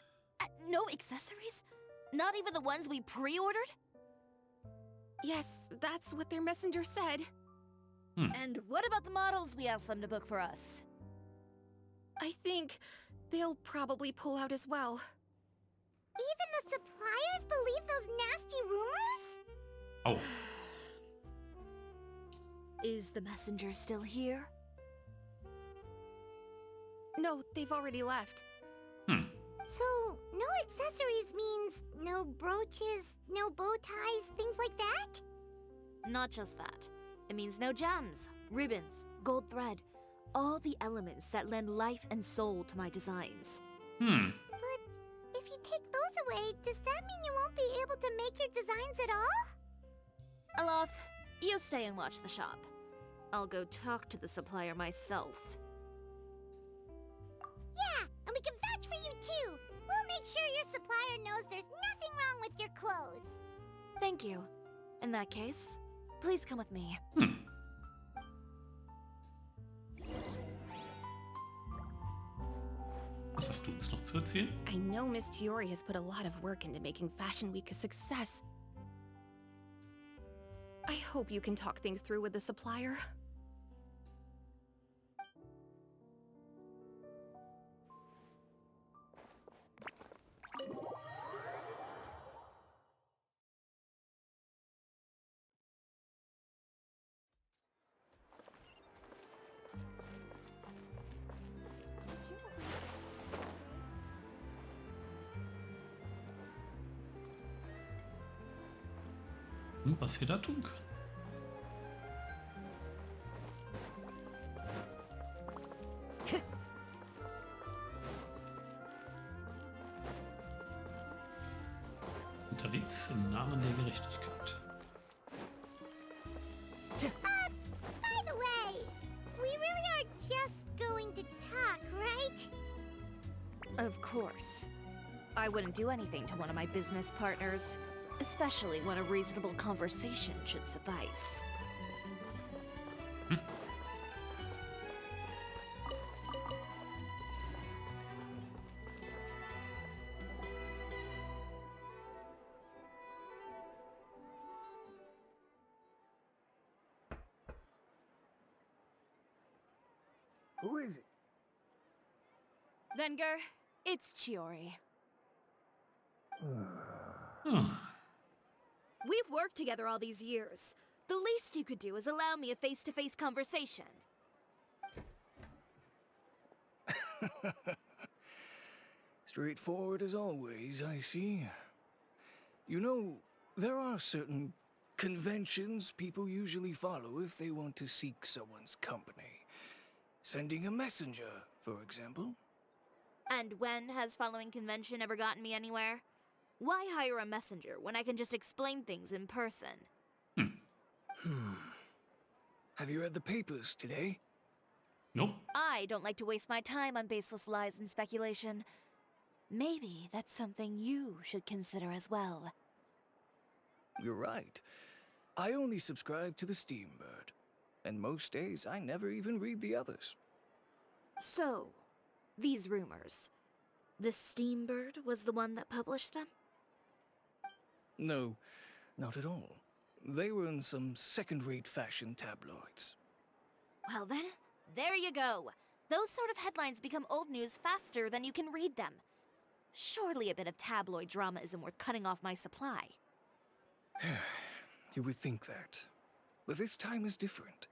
No accessories? Not even the ones we pre-ordered? Yes, that's what their messenger said. And what about the models we asked them to book for us? I think they'll probably pull out as well. Even the suppliers believe those nasty rumors? Oh. Is the messenger still here? No, they've already left. So, no accessories means no brooches, no bow ties, things like that? Not just that. It means no gems, ribbons, gold thread, all the elements that lend life and soul to my designs. But if you take those away, does that mean you won't be able to make your designs at all? Alof, you stay and watch the shop. I'll go talk to the supplier myself. Yeah, and we can vouch for you too. We'll make sure your supplier knows there's nothing wrong with your clothes. Thank you. In that case, please come with me. Was hast du uns noch zu erzählen? I know Miss Chiori has put a lot of work into making Fashion Week a success. I hope you can talk things through with the supplier. Was wir da tun können. Unterwegs im Namen der Gerechtigkeit. By the way, we really are just going to talk, right? Of course. I wouldn't do anything to one of my business partners, especially when a reasonable conversation should suffice. Who is it? Venger, it's Chiori. We've worked together all these years. The least you could do is allow me a face-to-face conversation. Straightforward as always, I see. You know, there are certain conventions people usually follow if they want to seek someone's company. Sending a messenger, for example. And when has following convention ever gotten me anywhere? Why hire a messenger when I can just explain things in person? Have you read the papers today? Nope. I don't like to waste my time on baseless lies and speculation. Maybe that's something you should consider as well. You're right. I only subscribe to the Steambird. And most days, I never even read the others. So, these rumors. The Steambird was the one that published them? No, not at all. They were in some second-rate fashion tabloids. Well then, there you go. Those sort of headlines become old news faster than you can read them. Surely a bit of tabloid drama isn't worth cutting off my supply. You would think that. But this time is different.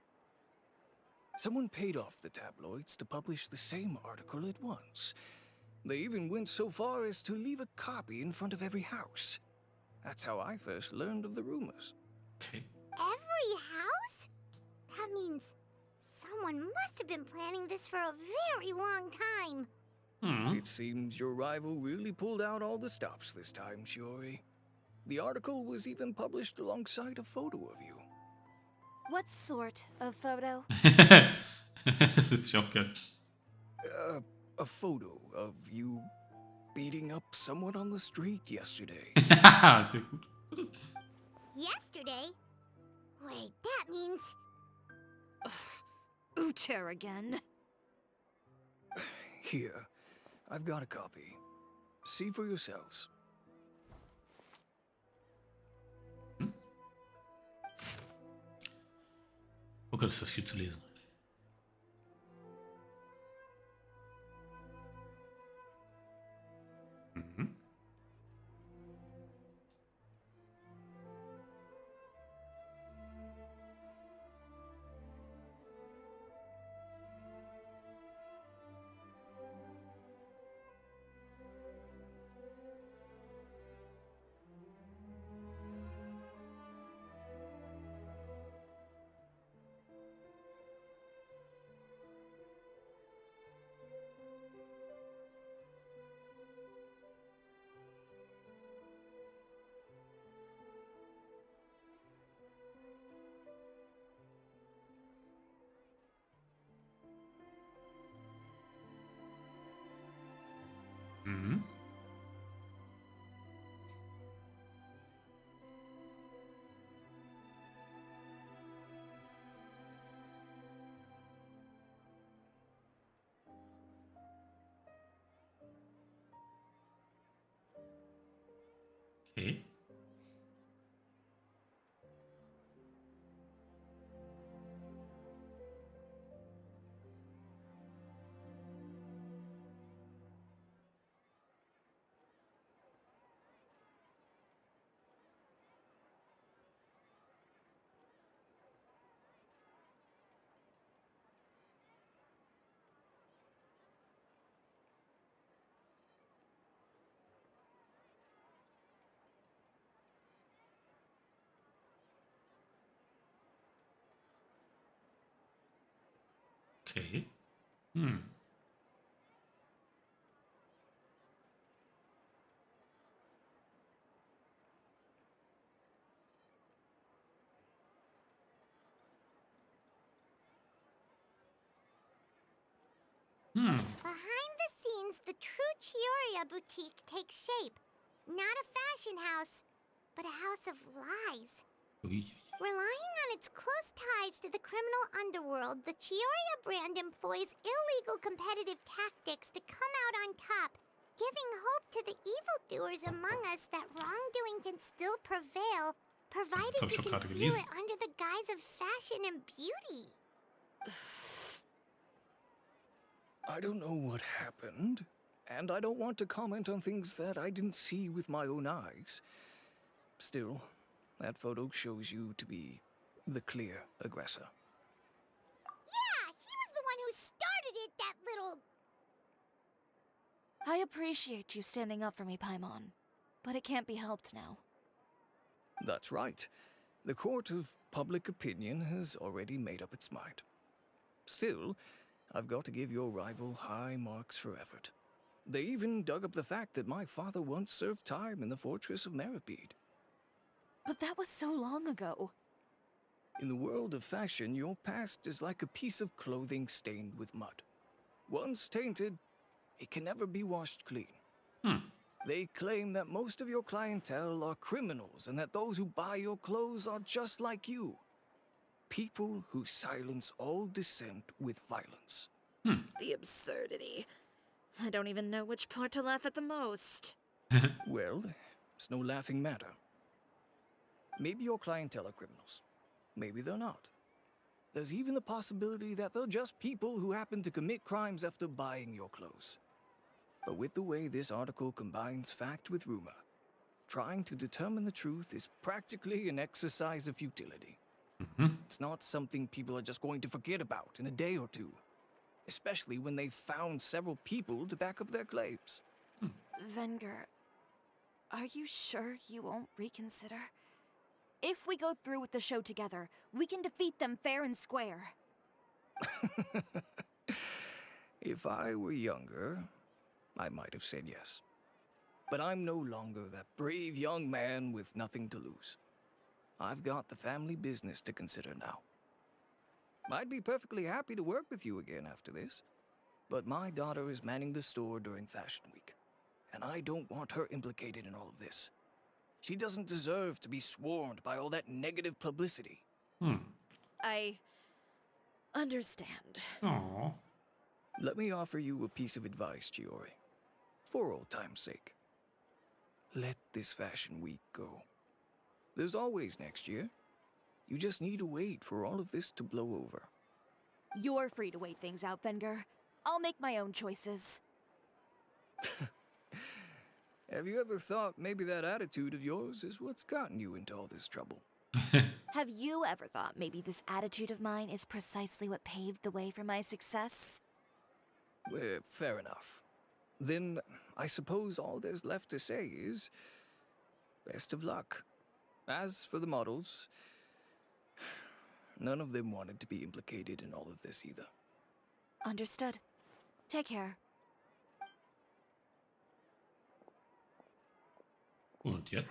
Someone paid off the tabloids to publish the same article at once. They even went so far as to leave a copy in front of every house. That's how I first learned of the rumors. Okay. Every house? That means someone must have been planning this for a very long time. It seems your rival really pulled out all the stops this time, Chiori. The article was even published alongside a photo of you. What sort of photo? Das ist Schocke. A photo of you beating up someone on the street yesterday. Sehr gut. Yesterday? Wait, that means... Ucher again. Here, I've got a copy. See for yourselves. Oh Gott, ist das viel zu lesen. Mhm. Mhm. Okay. Okay. Hm. Hm. Behind the scenes, the true Chioria boutique takes shape. Not a fashion house, but a house of lies. Ui. Relying on its close ties to the criminal underworld, the Chioria brand employs illegal competitive tactics to come out on top, giving hope to the evildoers among us that wrongdoing can still prevail, provided hab ich you doch can gerade conceal gelesen. it under the guise of fashion and beauty. I don't know what happened, and I don't want to comment on things that I didn't see with my own eyes. Still, that photo shows you to be the clear aggressor. Yeah, he was the one who started it, that little... I appreciate you standing up for me, Paimon. But it can't be helped now. That's right. The court of public opinion has already made up its mind. Still, I've got to give your rival high marks for effort. They even dug up the fact that my father once served time in the fortress of Meripede. But that was so long ago. In the world of fashion, your past is like a piece of clothing stained with mud. Once tainted, it can never be washed clean. Hmm. They claim that most of your clientele are criminals and that those who buy your clothes are just like you. People who silence all dissent with violence. Hm. The absurdity. I don't even know which part to laugh at the most. Well, it's no laughing matter. Maybe your clientele are criminals. Maybe they're not. There's even the possibility that they're just people who happen to commit crimes after buying your clothes. But with the way this article combines fact with rumor, trying to determine the truth is practically an exercise of futility. Mhm. It's not something people are just going to forget about in a day or two, especially when they've found several people to back up their claims. Venger, are you sure you won't reconsider? If we go through with the show together, we can defeat them fair and square. If I were younger, I might have said yes. But I'm no longer that brave young man with nothing to lose. I've got the family business to consider now. I'd be perfectly happy to work with you again after this, but my daughter is manning the store during Fashion Week, and I don't want her implicated in all of this. She doesn't deserve to be swarmed by all that negative publicity. Hm. Understand. Oh. Let me offer you a piece of advice, Chiori. For old time's sake. Let this fashion week go. There's always next year. You just need to wait for all of this to blow over. You're free to wait things out, Venger. I'll make my own choices. Have you ever thought maybe that attitude of yours is what's gotten you into all this trouble? Have you ever thought maybe this attitude of mine is precisely what paved the way for my success? Well, fair enough. Then I suppose all there's left to say is best of luck. As for the models, none of them wanted to be implicated in all of this either. Understood. Take care. Und jetzt?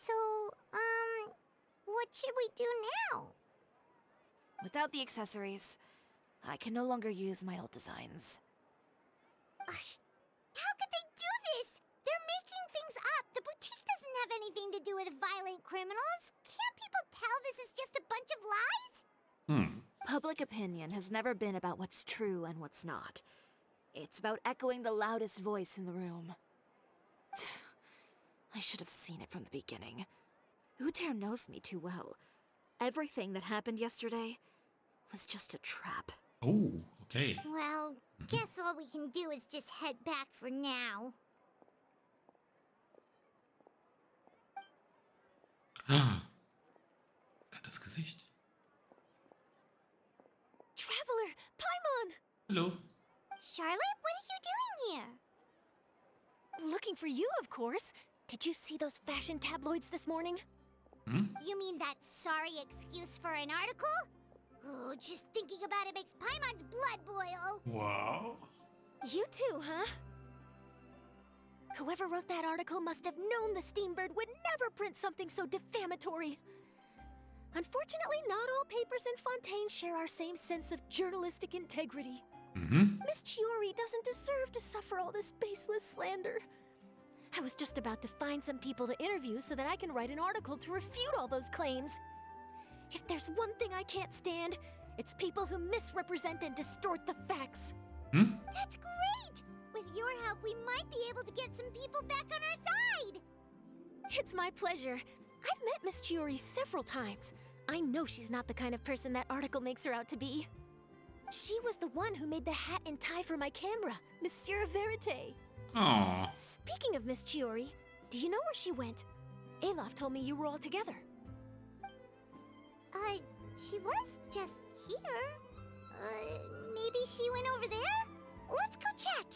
So, what should we do now? Without the accessories, I can no longer use my old designs. How could they do this? They're making things up. The boutique doesn't have anything to do with violent criminals. Can't people tell this is just a bunch of lies? Public opinion has never been about what's true and what's not. It's about echoing the loudest voice in the room. I should have seen it from the beginning. Uter knows me too well. Everything that happened yesterday was just a trap. Oh, okay. Well, guess all we can do is just head back for now. Ah. Hat das Gesicht. Traveler, Paimon! Hallo. Charlotte, what are you doing here? Looking for you, of course. Did you see those fashion tabloids this morning? You mean that sorry excuse for an article? Oh, just thinking about it makes Paimon's blood boil. Wow. You too, huh? Whoever wrote that article must have known the Steambird would never print something so defamatory. Unfortunately, not all papers in Fontaine share our same sense of journalistic integrity. Miss Chiori doesn't deserve to suffer all this baseless slander. I was just about to find some people to interview so that I can write an article to refute all those claims. If there's one thing I can't stand, it's people who misrepresent and distort the facts. That's great! With your help, we might be able to get some people back on our side! It's my pleasure. I've met Miss Chiori several times. I know she's not the kind of person that article makes her out to be. She was the one who made the hat and tie for my camera, Monsieur Verite. Oh. Speaking of Miss Chiori, do you know where she went? Alof told me you were all together. She was just here. Maybe she went over there? Let's go check!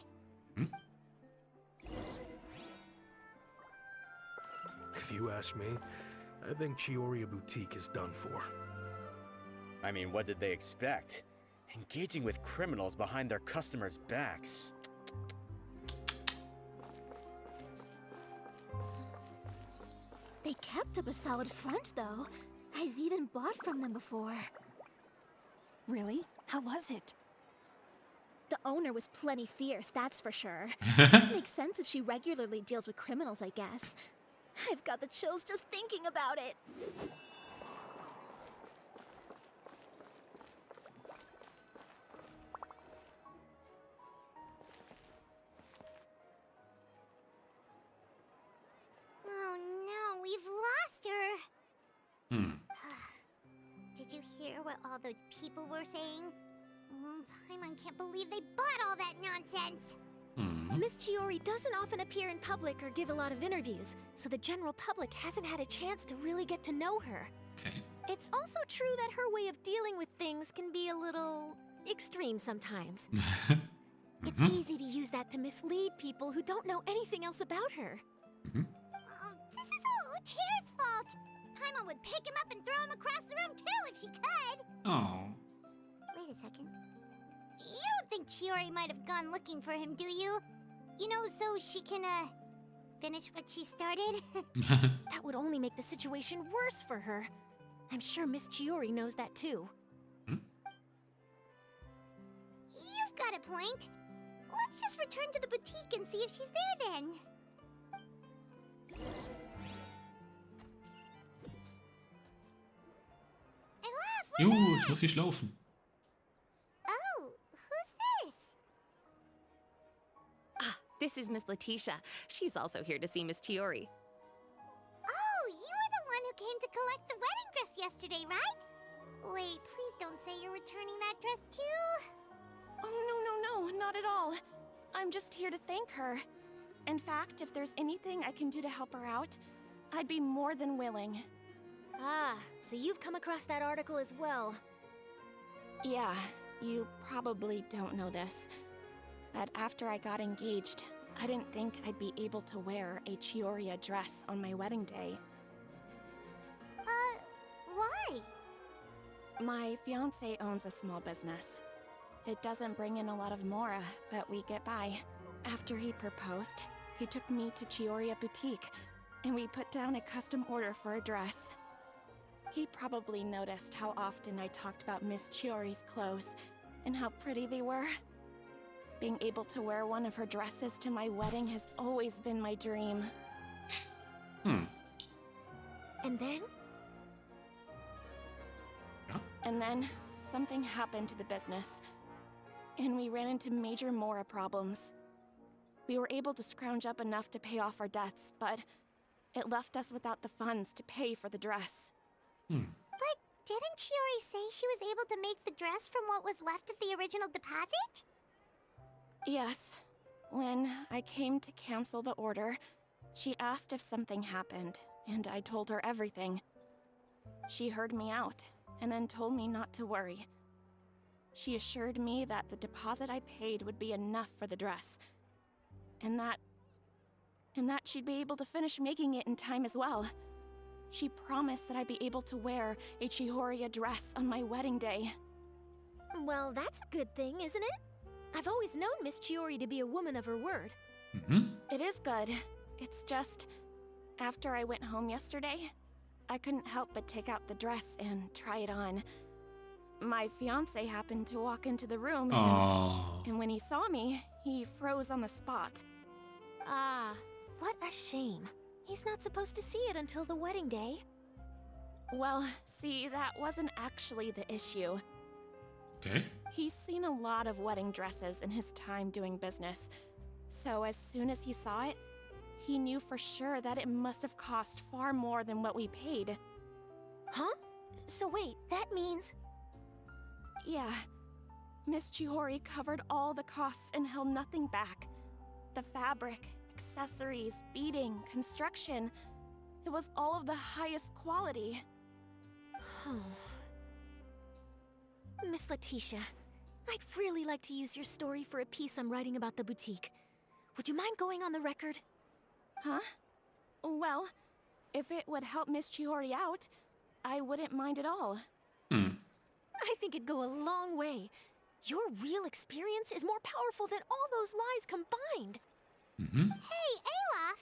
If you ask me, I think Chiori Boutique is done for. I mean, what did they expect? Engaging with criminals behind their customers' backs. They kept up a solid front, though. I've even bought from them before. Really? How was it? The owner was plenty fierce, that's for sure. Makes sense if she regularly deals with criminals, I guess. I've got the chills just thinking about it. Oh no, we've lost her! Did you hear what all those people were saying? Paimon can't believe they bought all that nonsense! Miss Chiori doesn't often appear in public or give a lot of interviews, so the general public hasn't had a chance to really get to know her. Okay. It's also true that her way of dealing with things can be a little extreme sometimes. It's easy to use that to mislead people who don't know anything else about her. Oh, this is all Uter's fault! Paimon would pick him up and throw him across the room too if she could! Oh. Wait a second. You don't think Chiori might have gone looking for him, do you? You know, so she can, finish what she started? That would only make the situation worse for her. I'm sure Miss Chiori knows that too. You've got a point. Let's just return to the boutique and see if she's there then. Alof! Ich muss nicht laufen. Oh, who's this? Ah, this is Miss Letitia. She's also here to see Miss Chiori. Oh, you were the one who came to collect the wedding dress yesterday, right? Wait, please don't say you're returning that dress too. Oh, no, not at all. I'm just here to thank her. In fact, if there's anything I can do to help her out, I'd be more than willing. Ah, so you've come across that article as well. Yeah, you probably don't know this, but after I got engaged, I didn't think I'd be able to wear a Chioria dress on my wedding day. Why? My fiancé owns a small business. It doesn't bring in a lot of mora, but we get by. After he proposed, he took me to Chioria Boutique, and we put down a custom order for a dress. He probably noticed how often I talked about Miss Chiori's clothes, and how pretty they were. Being able to wear one of her dresses to my wedding has always been my dream. And then? And then, something happened to the business, and we ran into major mora problems. We were able to scrounge up enough to pay off our debts, but it left us without the funds to pay for the dress. But didn't Chiori say she was able to make the dress from what was left of the original deposit? Yes. When I came to cancel the order, she asked if something happened, and I told her everything. She heard me out, and then told me not to worry. She assured me that the deposit I paid would be enough for the dress, and that she'd be able to finish making it in time as well. She promised that I'd be able to wear a Chihoria dress on my wedding day. Well, that's a good thing, isn't it? I've always known Miss Chiori to be a woman of her word. It is good. It's just, after I went home yesterday, I couldn't help but take out the dress and try it on. My fiancé happened to walk into the room, and when he saw me, he froze on the spot. Ah, what a shame. He's not supposed to see it until the wedding day. Well, see, that wasn't actually the issue. Okay. He's seen a lot of wedding dresses in his time doing business, so as soon as he saw it, he knew for sure that it must have cost far more than what we paid. Huh? So wait, that means... Yeah. Miss Chiori covered all the costs and held nothing back. The fabric, accessories, beading, construction. It was all of the highest quality. Miss Letitia, I'd really like to use your story for a piece I'm writing about the boutique. Would you mind going on the record? Huh? Well, if it would help Miss Chiori out, I wouldn't mind at all. I think it'd go a long way. Your real experience is more powerful than all those lies combined. Hey, Olaf!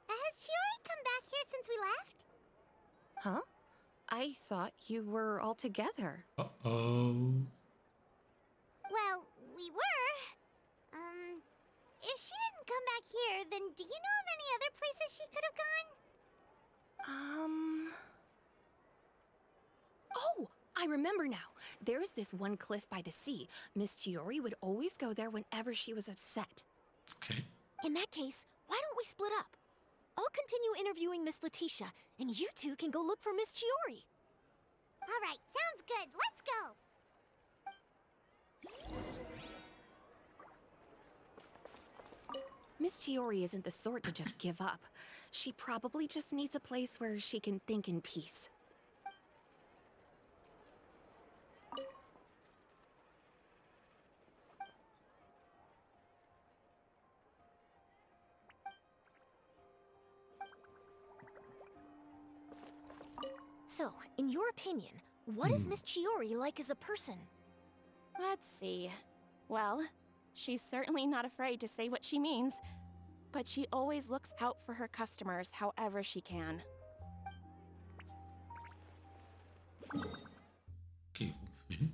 Has Chiori come back here since we left? Huh? I thought you were all together. Uh-oh. Well, we were. If she didn't come back here, then do you know of any other places she could have gone? Oh, I remember now. There's this one cliff by the sea. Miss Chiori would always go there whenever she was upset. Okay. In that case, why don't we split up? I'll continue interviewing Miss Letitia, and you two can go look for Miss Chiori. All right, sounds good. Let's go. Miss Chiori isn't the sort to just give up. She probably just needs a place where she can think in peace. So, in your opinion, what is Miss Chiori like as a person? Let's see. Well, she's certainly not afraid to say what she means, but she always looks out for her customers however she can. Okay, wo müssen wir hin?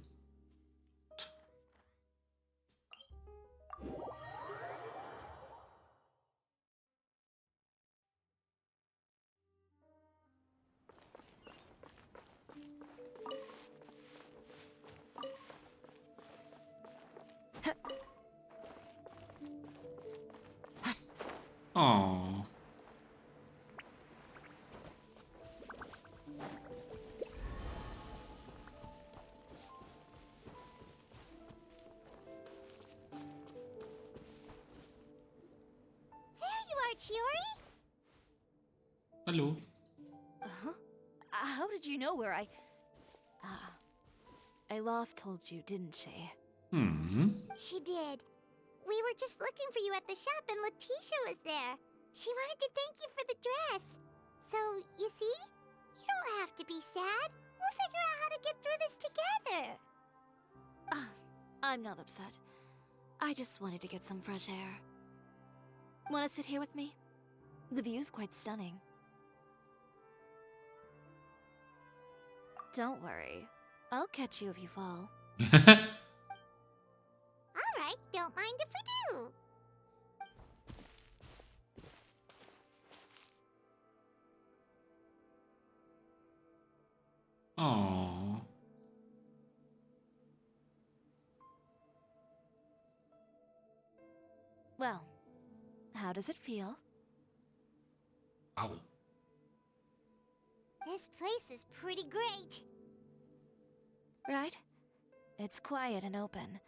Oh. There you are, Chiori! Hallo. Huh? How did you know where I... Alof told you, didn't she? She did. We were just looking for you at the shop and Letitia was there. She wanted to thank you for the dress. So, you see? You don't have to be sad. We'll figure out how to get through this together. I'm not upset. I just wanted to get some fresh air. Want to sit here with me? The view's quite stunning. Don't worry. I'll catch you if you fall. Alright, don't mind if we do. Oh. Well, how does it feel? Ow. This place is pretty great. Right? It's quiet and open,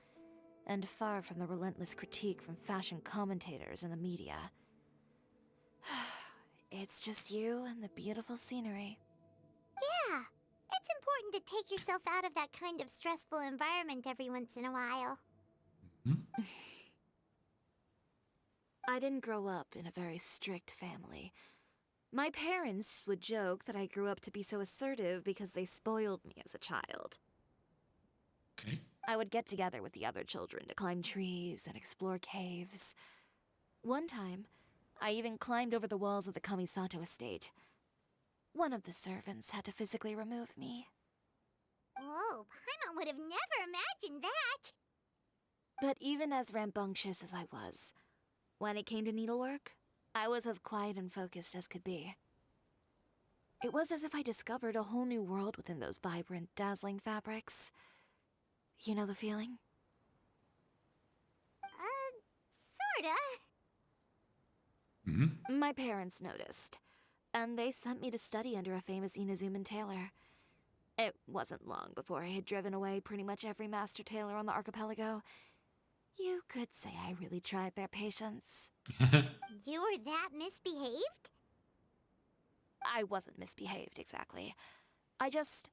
and far from the relentless critique from fashion commentators and the media. It's just you and the beautiful scenery. Yeah, it's important to take yourself out of that kind of stressful environment every once in a while. I didn't grow up in a very strict family. My parents would joke that I grew up to be so assertive because they spoiled me as a child. Okay. I would get together with the other children to climb trees and explore caves. One time, I even climbed over the walls of the Kamisato estate. One of the servants had to physically remove me. Whoa, Paimon would have never imagined that! But even as rambunctious as I was, when it came to needlework, I was as quiet and focused as could be. It was as if I discovered a whole new world within those vibrant, dazzling fabrics. You know the feeling? Sorta. My parents noticed, and they sent me to study under a famous Inazuman tailor. It wasn't long before I had driven away pretty much every master tailor on the archipelago. You could say I really tried their patience. You were that misbehaved? I wasn't misbehaved, exactly. I just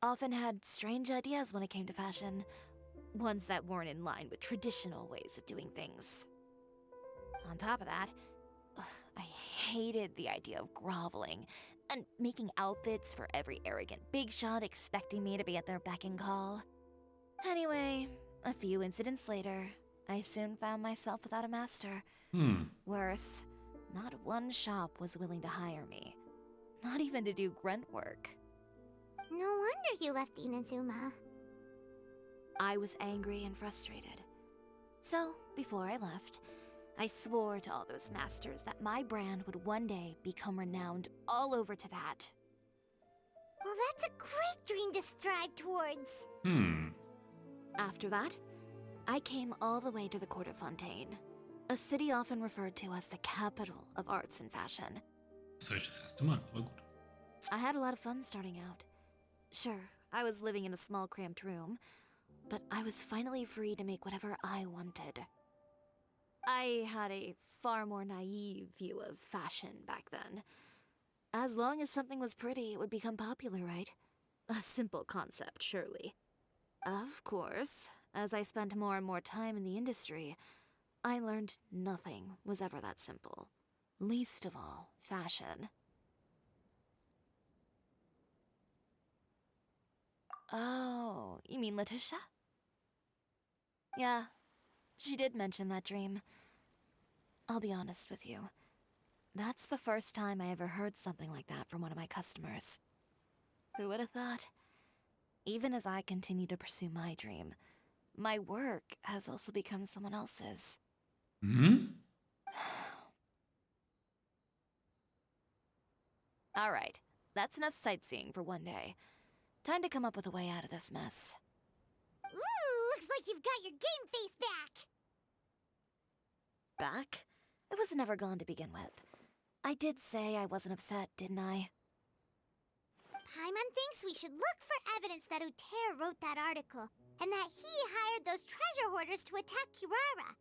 often had strange ideas when it came to fashion. Ones that weren't in line with traditional ways of doing things. On top of that, I hated the idea of groveling and making outfits for every arrogant big shot expecting me to be at their beck and call. Anyway, a few incidents later, I soon found myself without a master. Worse, not one shop was willing to hire me. Not even to do grunt work. No wonder you left Inazuma. I was angry and frustrated. So, before I left, I swore to all those masters that my brand would one day become renowned all over Teyvat. Well, that's a great dream to strive towards. After that, I came all the way to the court of Fontaine, a city often referred to as the capital of arts and fashion. Das höre ich das erste Mal, aber gut. I had a lot of fun starting out. Sure, I was living in a small cramped room, but I was finally free to make whatever I wanted. I had a far more naive view of fashion back then. As long as something was pretty, it would become popular, right? A simple concept, surely. Of course, as I spent more and more time in the industry, I learned nothing was ever that simple. Least of all, fashion. Oh, you mean Letitia? Yeah, she did mention that dream. I'll be honest with you. That's the first time I ever heard something like that from one of my customers. Who would have thought? Even as I continue to pursue my dream, my work has also become someone else's. Alright, that's enough sightseeing for one day. Time to come up with a way out of this mess. Ooh, looks like you've got your game face back! Back? It was never gone to begin with. I did say I wasn't upset, didn't I? Paimon thinks we should look for evidence that Uter wrote that article, and that he hired those treasure hoarders to attack Kirara.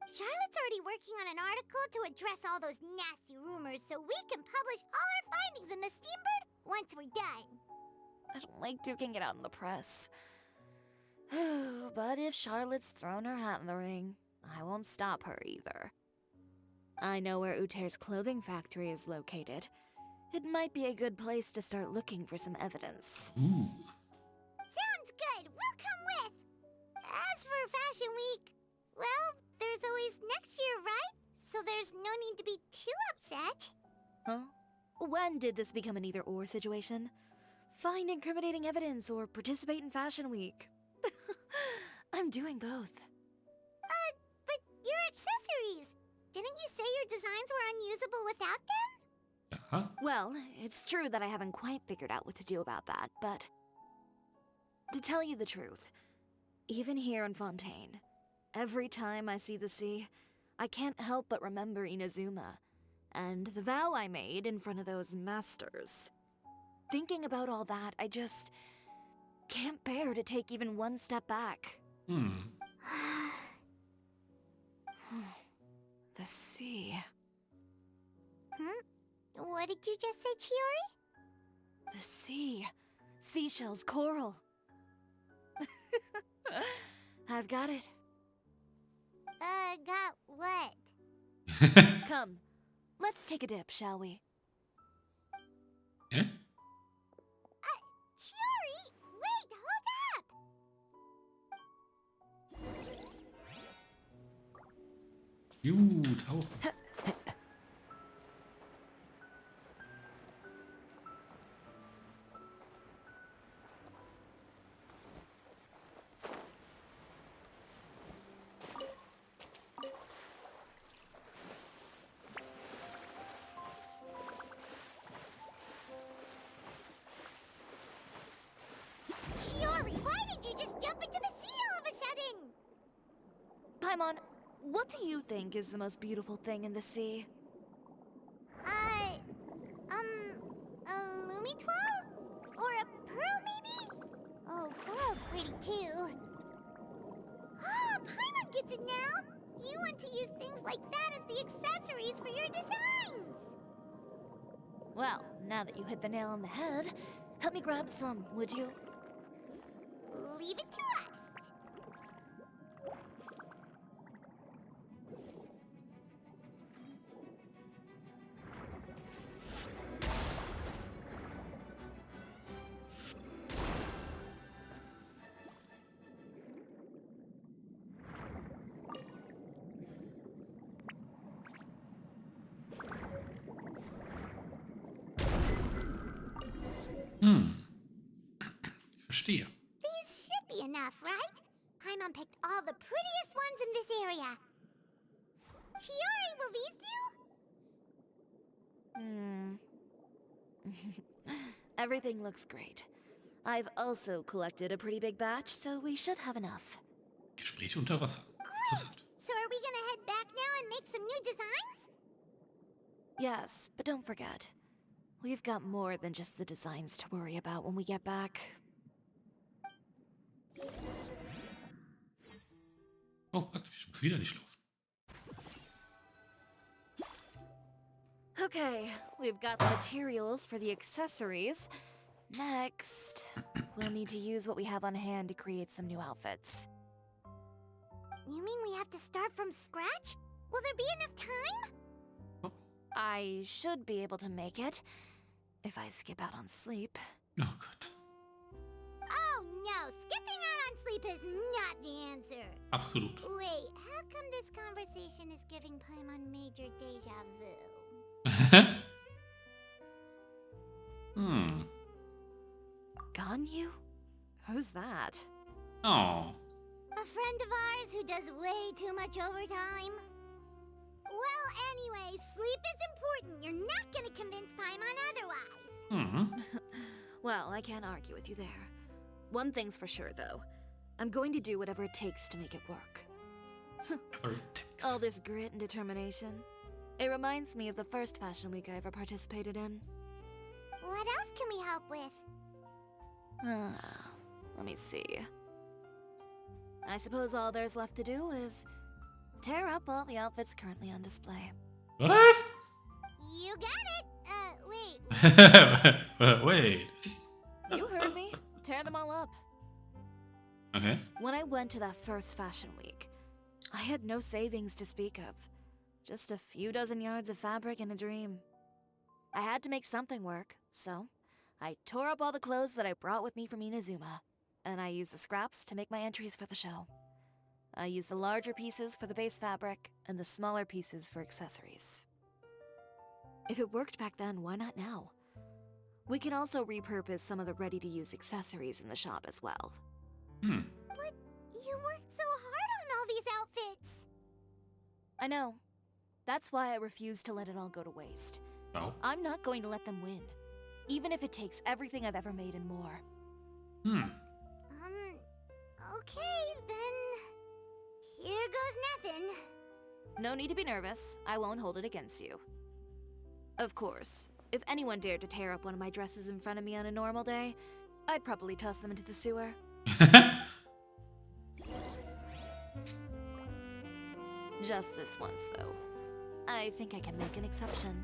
Charlotte's already working on an article to address all those nasty rumors so we can publish all our findings in the Steambird once we're done. I don't like duking it out in the press. But if Charlotte's thrown her hat in the ring, I won't stop her either. I know where Uter's clothing factory is located. It might be a good place to start looking for some evidence. Ooh. Sounds good. We'll come with. As for Fashion Week, well, there's always next year, right? So there's no need to be too upset. Huh? When did this become an either-or situation? Find incriminating evidence or participate in Fashion Week. I'm doing both. But your accessories! Didn't you say your designs were unusable without them? Aha. Well, it's true that I haven't quite figured out what to do about that, but... to tell you the truth, even here in Fontaine, every time I see the sea, I can't help but remember Inazuma, and the vow I made in front of those masters. Thinking about all that, I just... can't bear to take even one step back. The sea... What did you just say, Chiori? The sea. Seashells, coral. I've got it. Got what? Come, let's take a dip, shall we? Yeah? Chiori! Wait, hold up! Tauchen. Chiori, why did you just jump into the sea all of a sudden? Paimon, what do you think is the most beautiful thing in the sea? A Lumitwal? Or a pearl, maybe? Oh, pearl's pretty too. Ah, Paimon gets it now! You want to use things like that as the accessories for your designs! Well, now that you hit the nail on the head, help me grab some, would you? Leave it to us! Ich verstehe. These should be enough, right? Paimon picked all the prettiest ones in this area. Chiori, will these do? Everything looks great. I've also collected a pretty big batch, so we should have enough. Gespräche unter Wasser. Interessant. So are we gonna head back now and make some new designs? Yes, but don't forget, we've got more than just the designs to worry about when we get back. Oh, praktisch. Ich muss wieder nicht laufen. Okay, we've got the materials for the accessories. Next, we'll need to use what we have on hand to create some new outfits. You mean we have to start from scratch? Will there be enough time? I should be able to make it, if I skip out on sleep. Oh Gott. Oh no, skipping out on sleep is not the answer. Absolut. Wait, how come this conversation is giving Paimon major deja vu? Ganyu? Who's that? Oh. A friend of ours who does way too much overtime? Well, anyway, sleep is important. You're not gonna convince Paimon otherwise. Well, I can't argue with you there. One thing's for sure, though. I'm going to do whatever it takes to make it work. Whatever it takes. All this grit and determination. It reminds me of the first fashion week I ever participated in. What else can we help with? Let me see. I suppose all there's left to do is tear up all the outfits currently on display. What? You got it! Wait. Wait. You heard me. Tear them all up. Okay. When I went to that first fashion week, I had no savings to speak of. Just a few dozen yards of fabric and a dream. I had to make something work, so I tore up all the clothes that I brought with me from Inazuma, and I used the scraps to make my entries for the show. I used the larger pieces for the base fabric, and the smaller pieces for accessories. If it worked back then, why not now? We can also repurpose some of the ready-to-use accessories in the shop as well. But you worked so hard on all these outfits! I know. That's why I refuse to let it all go to waste. Oh. I'm not going to let them win, even if it takes everything I've ever made and more. Okay, then... Here goes nothing. No need to be nervous. I won't hold it against you. Of course, if anyone dared to tear up one of my dresses in front of me on a normal day, I'd probably toss them into the sewer. Just this once, though. I think I can make an exception.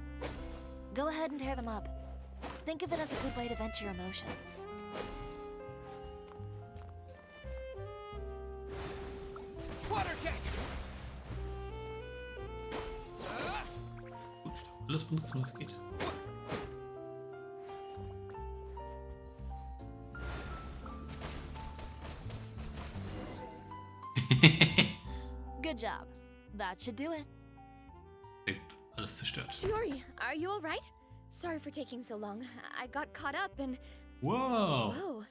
Go ahead and tear them up. Think of it as a good way to vent your emotions. Water jet! Gut, alles benutzen, was geht. Good job. That should do it. Alles zerstört. Chiori, are you alright? Sorry for taking so long. I got caught up and... Whoa! Whoa.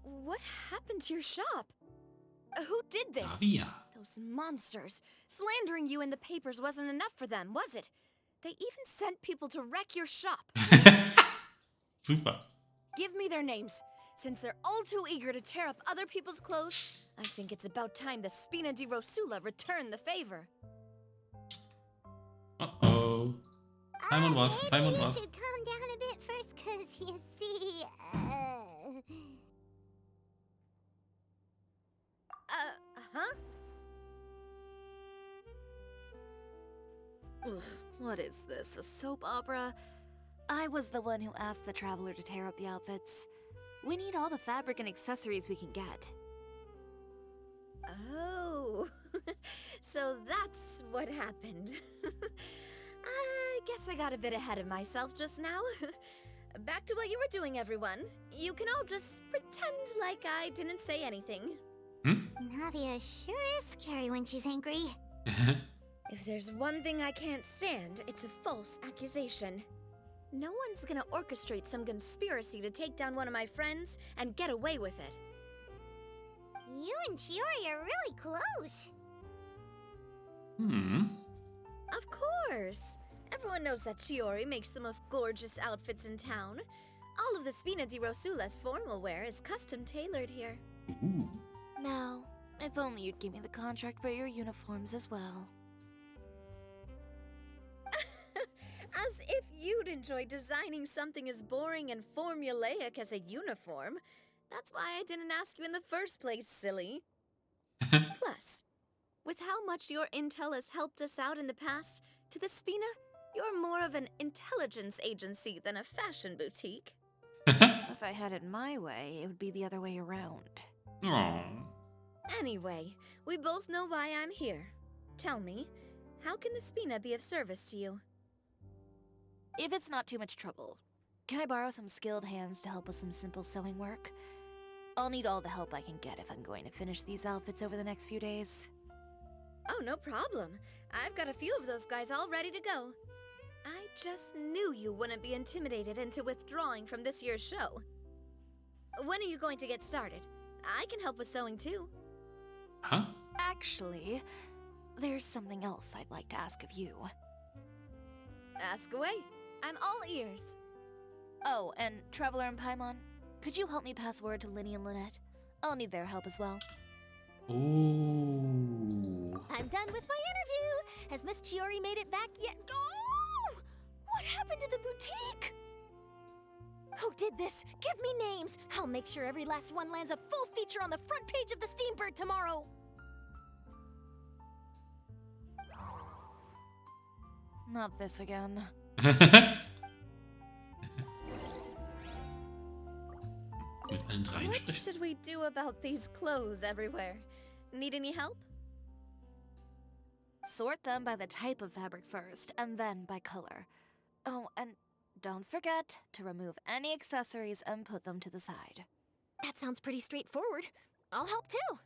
What happened to your shop? Who did this? Via. Those monsters. Slandering you in the papers wasn't enough for them, was it? They even sent people to wreck your shop. Super. Give me their names. Since they're all too eager to tear up other people's clothes, I think it's about time the Spina di Rosula return the favor. Uh-oh. Paimon was. Maybe you should calm down a bit first, cause you see, huh? Ugh, what is this, a soap opera? I was the one who asked the traveler to tear up the outfits. We need all the fabric and accessories we can get. Oh, so that's what happened. I guess I got a bit ahead of myself just now. Back to what you were doing, everyone. You can all just pretend like I didn't say anything. Navia sure is scary when she's angry. If there's one thing I can't stand, it's a false accusation. No one's gonna orchestrate some conspiracy to take down one of my friends and get away with it. You and Chiori are really close. Of course. Everyone knows that Chiori makes the most gorgeous outfits in town. All of the Spina di Rosula's formal wear is custom tailored here. Ooh. Now, if only you'd give me the contract for your uniforms as well. As if you'd enjoy designing something as boring and formulaic as a uniform. That's why I didn't ask you in the first place, silly. Plus, with how much your intel has helped us out in the past, to the Spina, you're more of an intelligence agency than a fashion boutique. If I had it my way, it would be the other way around. Aww. Anyway, we both know why I'm here. Tell me, how can the Spina be of service to you? If it's not too much trouble, can I borrow some skilled hands to help with some simple sewing work? I'll need all the help I can get if I'm going to finish these outfits over the next few days. Oh, no problem. I've got a few of those guys all ready to go. I just knew you wouldn't be intimidated into withdrawing from this year's show. When are you going to get started? I can help with sewing too. Huh? Actually, there's something else I'd like to ask of you. Ask away. I'm all ears. Oh, and Traveler and Paimon, could you help me pass word to Linny and Lynette? I'll need their help as well. Ooh. I'm done with my interview. Has Miss Chiori made it back yet? Oh! What happened to the boutique? Who did this? Give me names. I'll make sure every last one lands a full feature on the front page of the Steambird tomorrow. Not this again. Mit allen dreien What sprechen. should we do about these clothes everywhere? Need any help? Sort them by the type of fabric first, and then by color. Oh, and don't forget to remove any accessories and put them to the side. That sounds pretty straightforward. I'll help too.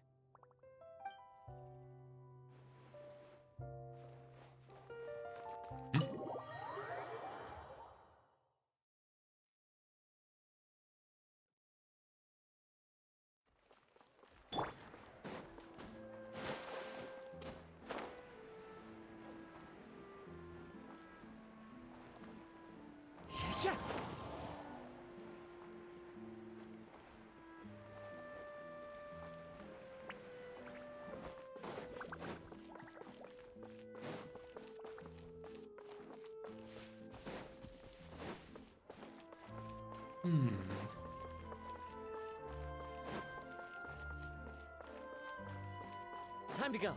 Time to go.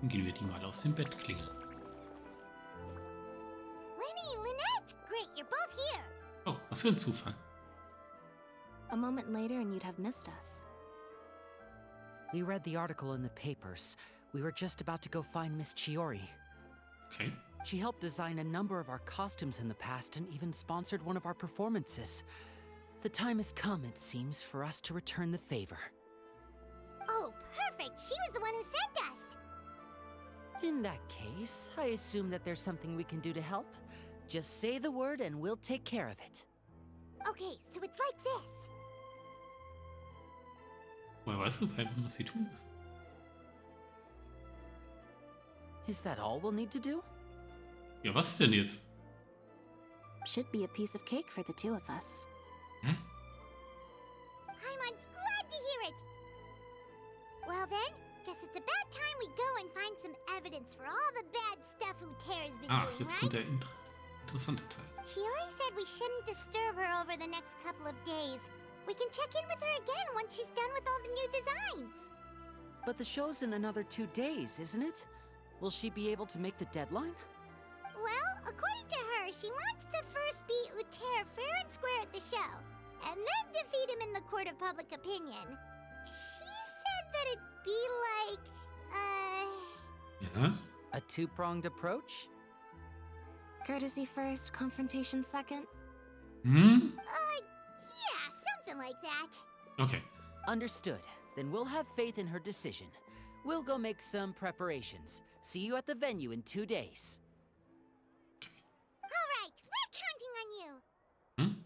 Dann gehen wir die mal aus dem Bett klingeln. Lenny, Lynette! Great, you're both here! Oh, was für ein Zufall. A moment later and you'd have missed us. We read the article in the papers. We were just about to go find Miss Chiori. Okay. She helped design a number of our costumes in the past and even sponsored one of our performances. The time has come, it seems, for us to return the favor. Oh, perfect! She was the one who sent us! In that case, I assume that there's something we can do to help. Just say the word and we'll take care of it. Okay, so it's like this. Woher weißt du, Piper, was sie tun muss? Is that all we'll need to do? Ja, was denn jetzt? Should be a piece of cake for the two of us. Hä? Paimon's glad to hear it! Well then, guess it's about time we go and find some evidence for all the bad stuff Utera's been Ah, doing, jetzt right? kommt der interessante Teil. Chiori said we shouldn't disturb her over the next couple of days. We can check in with her again once she's done with all the new designs. But the show's in another 2 days, isn't it? Will she be able to make the deadline? Well, according to her, she wants to first beat Uther fair and square at the show, and then defeat him in the court of public opinion. She said that it'd be like, Ja? A two-pronged approach? Courtesy first, confrontation second. Hm? yeah, something like that. Okay. Understood. Then we'll have faith in her decision. We'll go make some preparations. See you at the venue in 2 days. All right, we're counting on you. Hm?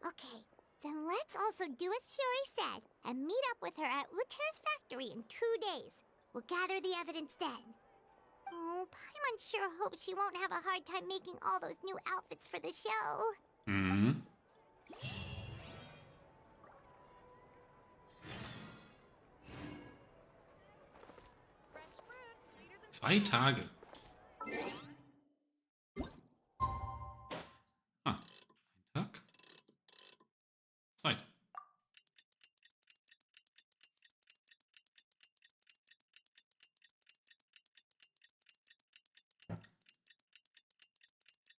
Okay, then let's also do as Chiori said and meet up with her at Uther's factory in 2 days. We'll gather the evidence then. Oh, Paimon sure hopes she won't have a hard time making all those new outfits for the show. Mhm. 2 Tage. Ah, ein Tag. 2.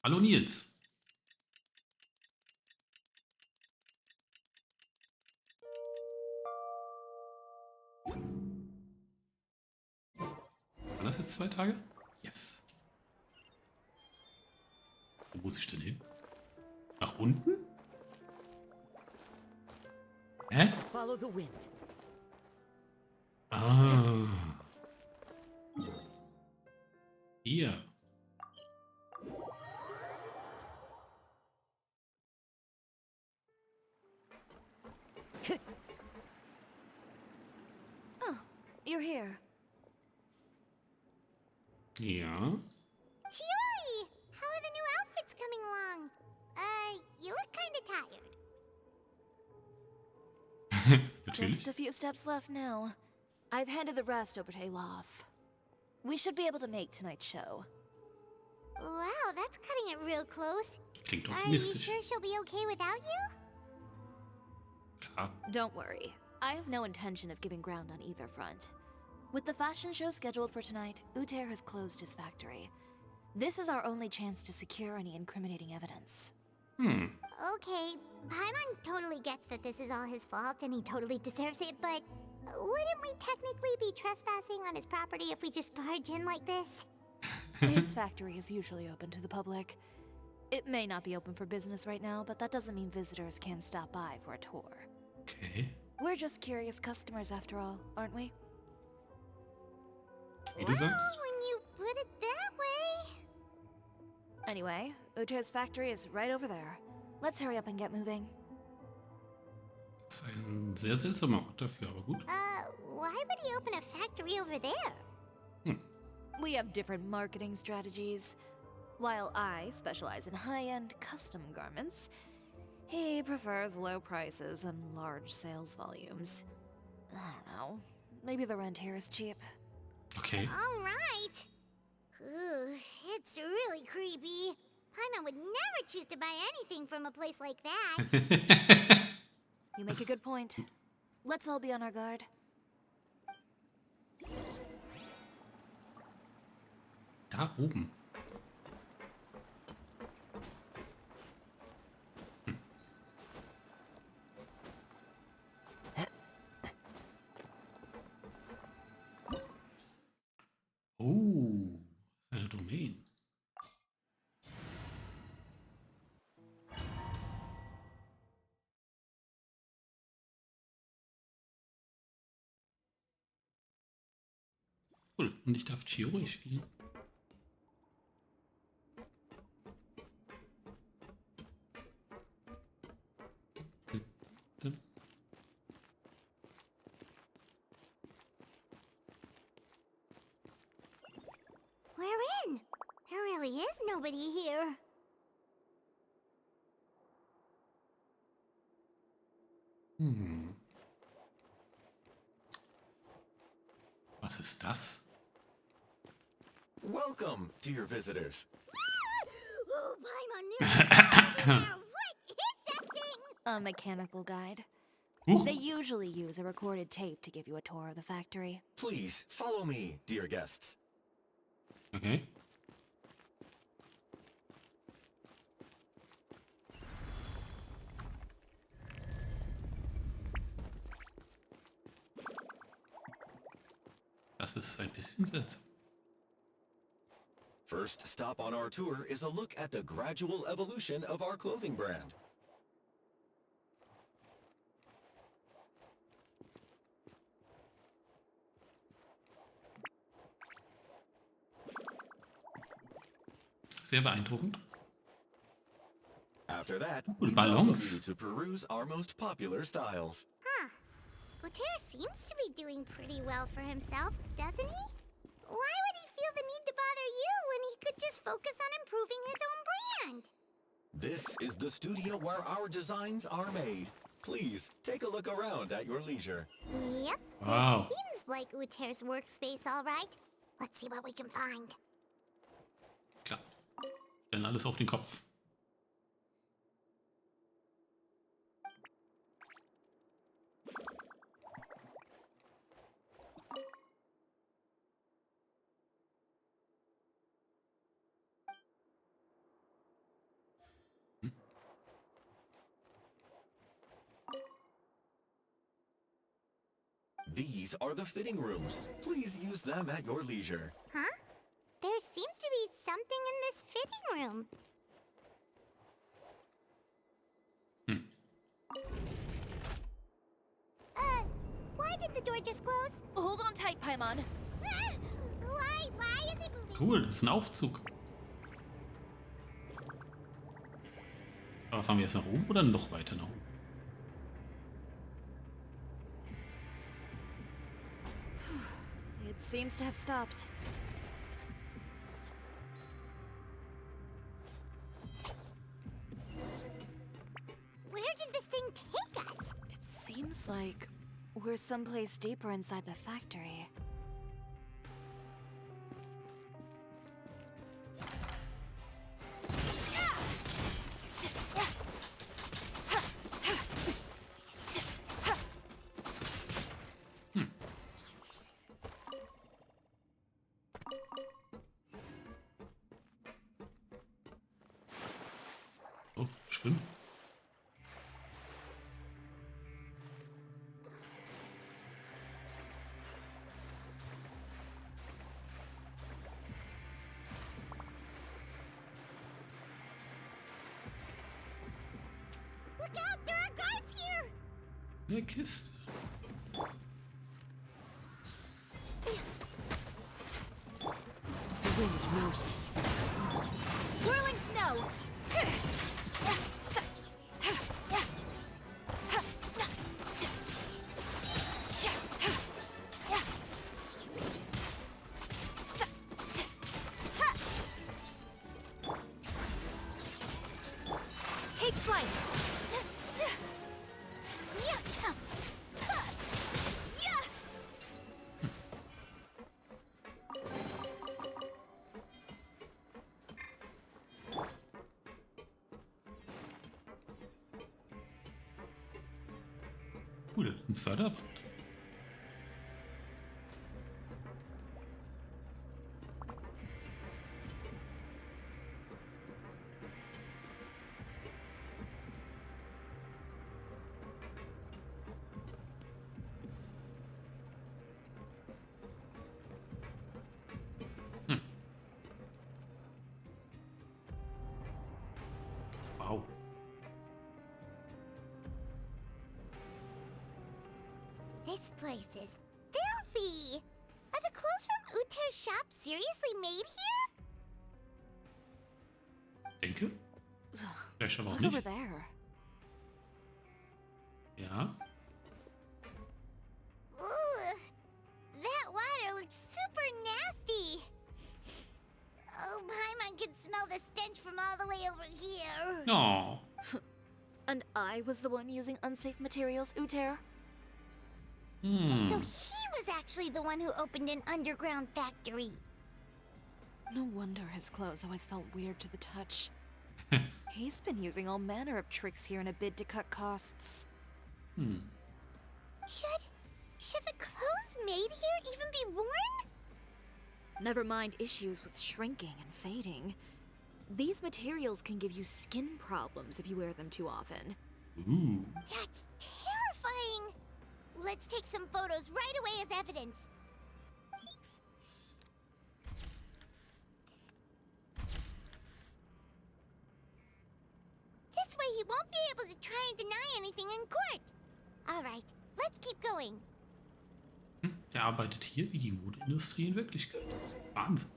Hallo Nils. War das jetzt 2 Tage? Yes. Wo muss ich denn hin? Nach unten? Hä? Follow the wind. Ah. Hier. Oh, you're here. Ja. Chiori! How are the new outfits coming along? You look kinda tired. Natürlich. Just a few steps left now. I've handed the rest over to Olaf. We should be able to make tonight's show. Wow, that's cutting it real close. Klingt Are you optimistisch. sure she'll be okay without you? Klar. Don't worry. I have no intention of giving ground on either front. With the fashion show scheduled for tonight, Uther has closed his factory. This is our only chance to secure any incriminating evidence. Okay, Paimon totally gets that this is all his fault and he totally deserves it, but wouldn't we technically be trespassing on his property if we just barge in like this? His factory is usually open to the public. It may not be open for business right now, but that doesn't mean visitors can't stop by for a tour. Okay. We're just curious customers after all, aren't we? Wie du sagst. When you put it that way. Anyway, Uther's factory is right over there. Let's hurry up and get moving. Das ist ein sehr seltsamer Ort dafür, aber gut. Why would he open a factory over there? We have different marketing strategies. While I specialize in high-end custom garments, he prefers low prices and large sales volumes. I don't know. Maybe the rent here is cheap. Okay. All right. Ugh, it's really creepy. Paimon would never choose to buy anything from a place like that. You make a good point. Let's all be on our guard. Da oben. Oh, seine Domain. Cool, und ich darf Chiori spielen. We're in. There really is nobody here. Was ist das? Welcome, dear visitors. Oh, Paimon, what is that thing? A mechanical guide. Ooh. They usually use a recorded tape to give you a tour of the factory. Please follow me, dear guests. Okay. Das ist ein bisschen seltsam. First stop on our tour is a look at the gradual evolution of our clothing brand. Sehr beeindruckend. After that, Ooh, we welcome Ballons. you to peruse our most popular styles. Huh. Uther seems to be doing pretty well for himself, doesn't he? Why would he feel the need to bother you when he could just focus on improving his own brand? This is the studio where our designs are made. Please, take a look around at your leisure. Yep. Wow. This seems like Uther's workspace, all right. Let's see what we can find. Klar. Dann alles auf den Kopf. These are the fitting rooms. Please use them at your leisure. Huh? There seems to be something in this fitting room. Why did the door just close? Hold on tight, Paimon. Why is it moving? Cool, das ist ein Aufzug. Aber fahren wir jetzt nach oben oder noch weiter nach oben? It seems to have stopped. Where did this thing take us? It seems like we're someplace deeper inside the factory. Oh, schwimmen. Look out! There are guards here! Eine Kiste. The wind knows me. Whirling snow! Take flight! Cool, ein Förderband. Wow. This place is filthy! Are the clothes from Uter's shop seriously made here? Denke. Vielleicht aber auch Look over nicht. there. Ja. Ugh, that water looks super nasty. Oh, Paimon can smell the stench from all the way over here. Oh. And I was the one using unsafe materials, Uter? So he was actually the one who opened an underground factory. No wonder his clothes always felt weird to the touch. He's been using all manner of tricks here in a bid to cut costs. Should the clothes made here even be worn? Never mind issues with shrinking and fading. These materials can give you skin problems if you wear them too often. Ooh. That's terrifying. Let's take some photos right away as evidence. This way he won't be able to try and deny anything in court. All right, let's keep going. Der arbeitet hier wie die Modeindustrie in Wirklichkeit. Wahnsinn.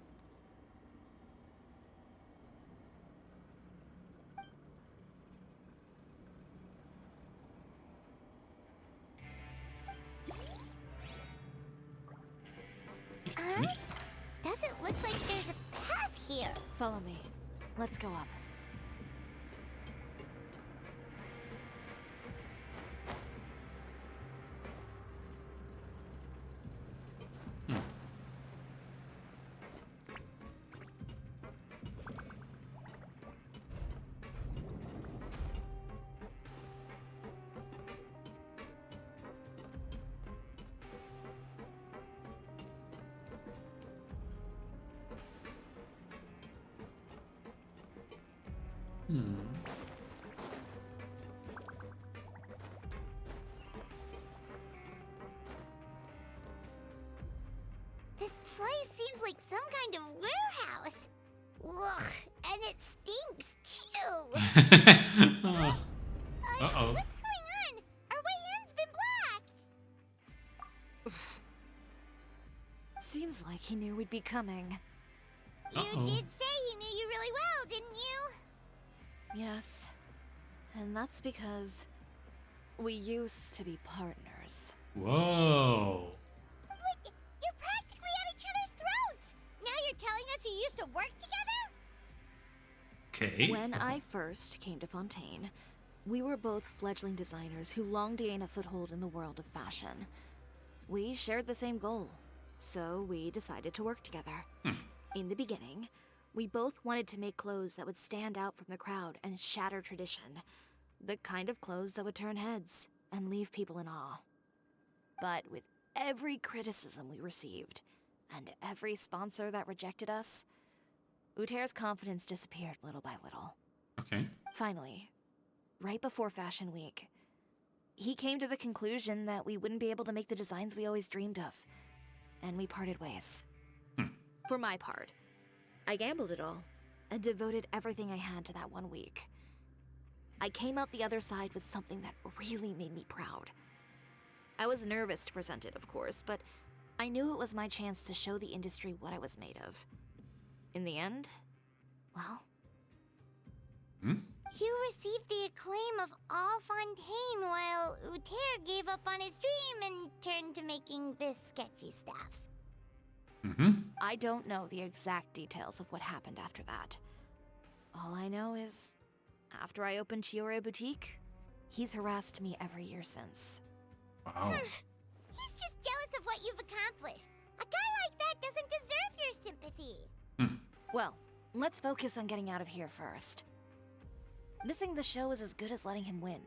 Doesn't look like there's a path here. Follow me. Let's go up. This place seems like some kind of warehouse. Ugh, and it stinks too. Uh-oh. What's going on? Our way in's been blocked. Seems like he knew we'd be coming. You did say he knew you really well, didn't you? Yes. And that's because we used to be partners. Whoa. Wait, you're practically at each other's throats. Now you're telling us you used to work together? Okay. When I first came to Fontaine, We were both fledgling designers who longed to gain a foothold in the world of fashion. We shared the same goal, so we decided to work together. In the beginning, we both wanted to make clothes that would stand out from the crowd and shatter tradition. The kind of clothes that would turn heads and leave people in awe. But with every criticism we received, and every sponsor that rejected us, Uter's confidence disappeared little by little. Okay. Finally, right before Fashion Week, he came to the conclusion that we wouldn't be able to make the designs we always dreamed of, and we parted ways. For my part, I gambled it all and devoted everything I had to that 1 week. I came out the other side with something that really made me proud. I was nervous to present it, of course, but I knew it was my chance to show the industry what I was made of. In the end, well... You received the acclaim of all Fontaine while Uter gave up on his dream and turned to making this sketchy stuff. I don't know the exact details of what happened after that. All I know is, after I opened Chiori Boutique, he's harassed me every year since. Wow. He's just jealous of what you've accomplished. A guy like that doesn't deserve your sympathy. Well, let's focus on getting out of here first. Missing the show is as good as letting him win.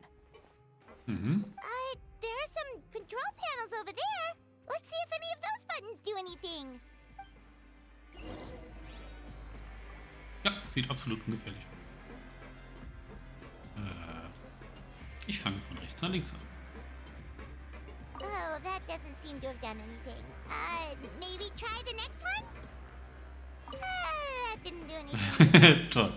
There are some control panels over there. Let's see if any of those buttons do anything. Ja, sieht absolut ungefährlich aus. Ich fange von rechts nach links an. Oh, that doesn't seem to have done anything. Maybe try the next one? That didn't do anything. Toll.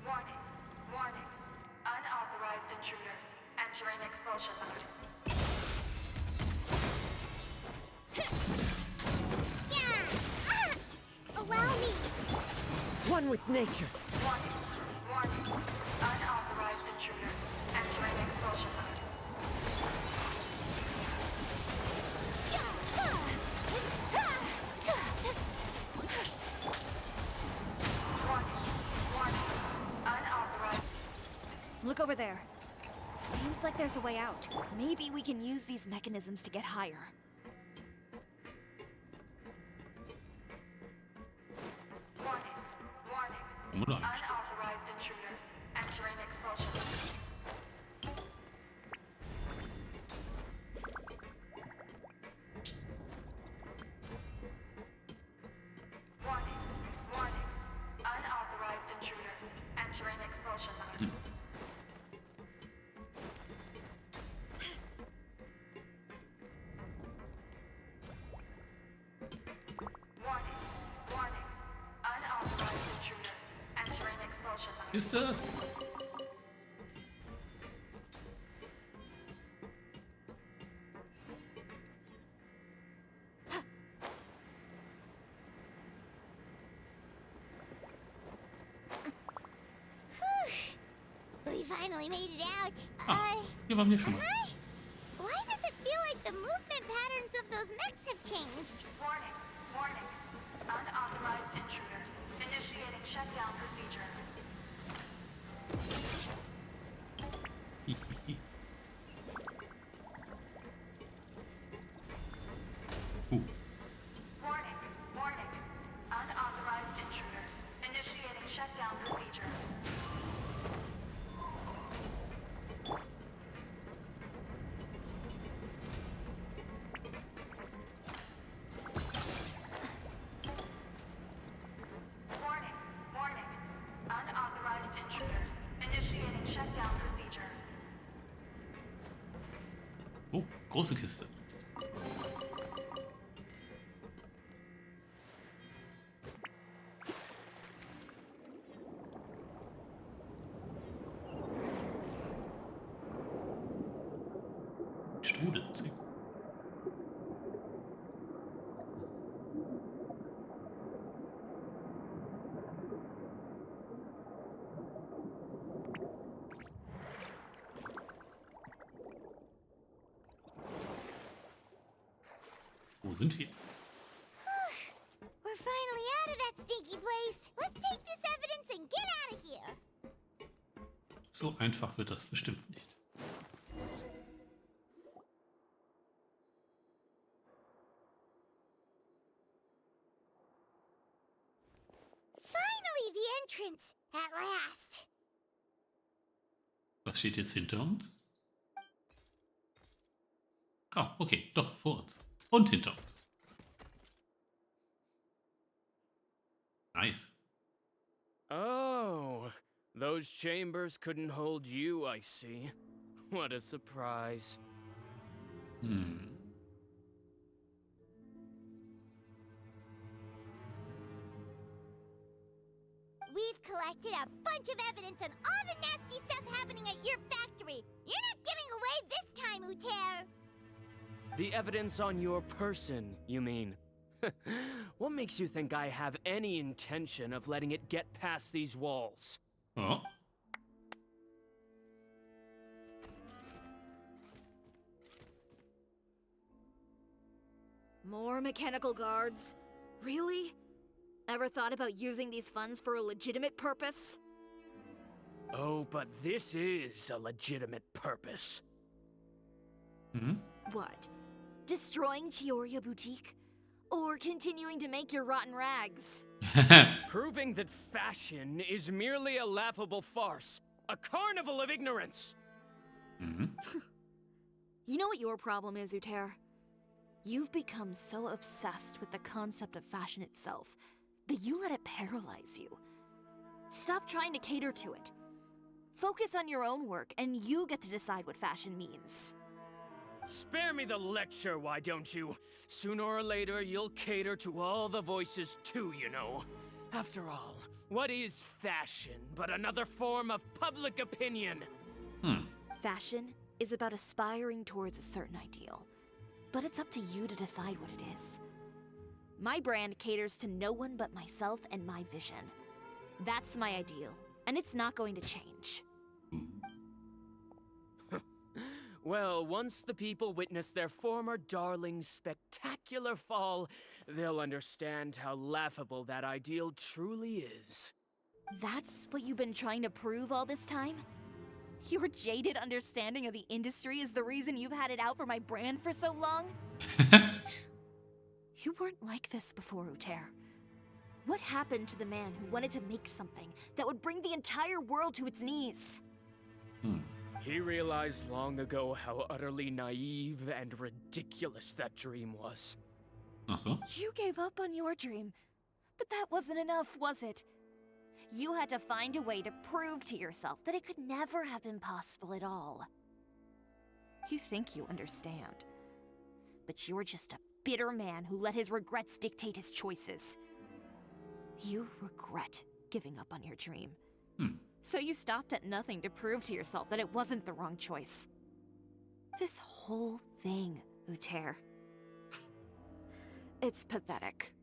Warning, warning. Unauthorized intruders entering expulsion mode. Allow me. One with nature. Warning, warning. Unauthorized intruders entering expulsion mode. Warning, warning. Unauthorized. Look over there. Seems like there's a way out. Maybe we can use these mechanisms to get higher. Warning, warning. Unauthorized intruders entering expulsion mode. Warning, warning. Unauthorized intruders entering expulsion mode. Warning, warning. Unauthorized intruders entering expulsion mode. Ist er? We finally made it out. Hier waren wir schon mal. Why does it feel like the movement patterns of those mechs have changed? Warning, warning. Unauthorized intruders initiating shutdown procedure. Warning, warning. Unauthorized intruders initiating shutdown procedure. Warning, warning. Unauthorized intruders initiating shutdown procedure. Oh, große Kiste. Strudel, sehr gut. sind wir? We're finally out of that stinky place. Let's take this evidence and get out of here. So einfach wird das bestimmt nicht. Finally, the entrance. At last. Was steht jetzt hinter uns? Ah, okay, doch, vor uns. Und hinter uns. Nice. Oh, those chambers couldn't hold you, I see. What a surprise. We've collected a bunch of evidence on all the nasty stuff happening at your factory. You're not getting away this time, Uter. The evidence on your person, you mean? What makes you think I have any intention of letting it get past these walls? Oh. More mechanical guards? Really? Ever thought about using these funds for a legitimate purpose? Oh, but this is a legitimate purpose. What? Destroying Chioria Boutique? Or continuing to make your rotten rags? Proving that fashion is merely a laughable farce. A carnival of ignorance! You know what your problem is, Uter? You've become so obsessed with the concept of fashion itself that you let it paralyze you. Stop trying to cater to it. Focus on your own work, and you get to decide what fashion means. Spare me the lecture, why don't you? Sooner or later, you'll cater to all the voices too, you know. After all, what is fashion but another form of public opinion? Fashion is about aspiring towards a certain ideal. But it's up to you to decide what it is. My brand caters to no one but myself and my vision. That's my ideal, and it's not going to change. Well, once the people witness their former darling's spectacular fall, they'll understand how laughable that ideal truly is. That's what you've been trying to prove all this time? Your jaded understanding of the industry is the reason you've had it out for my brand for so long? You weren't like this before, Uter. What happened to the man who wanted to make something that would bring the entire world to its knees? He realized long ago how utterly naive and ridiculous that dream was. You gave up on your dream, but that wasn't enough, was it? You had to find a way to prove to yourself that it could never have been possible at all. You think you understand, but you're just a bitter man who let his regrets dictate his choices. You regret giving up on your dream. So you stopped at nothing to prove to yourself that it wasn't the wrong choice. This whole thing, Uter. It's pathetic.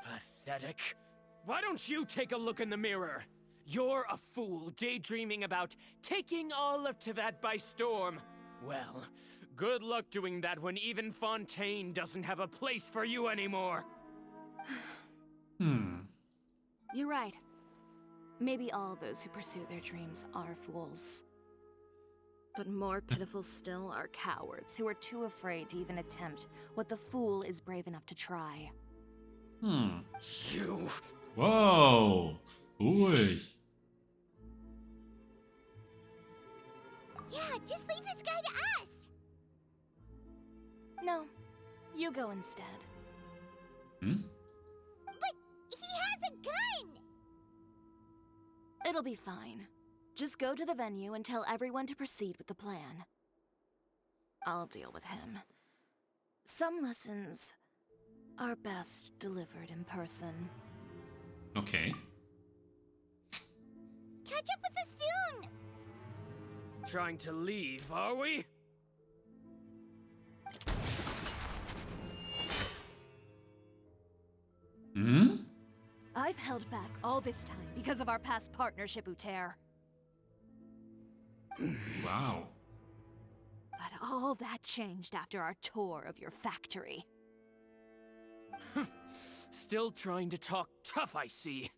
Pathetic? Why don't you take a look in the mirror? You're a fool daydreaming about taking all of Tibet by storm. Well, good luck doing that when even Fontaine doesn't have a place for you anymore. You're right. Maybe all those who pursue their dreams are fools. But more pitiful still are cowards who are too afraid to even attempt what the fool is brave enough to try. You... Whoa! Ruhig. Yeah, just leave this guy to us. No, you go instead. But he has a gun! It'll be fine. Just go to the venue and tell everyone to proceed with the plan. I'll deal with him. Some lessons are best delivered in person. Okay. Catch up with us soon! Trying to leave, are we? I've held back all this time because of our past partnership, Uter. Wow. But all that changed after our tour of your factory. Still trying to talk tough, I see.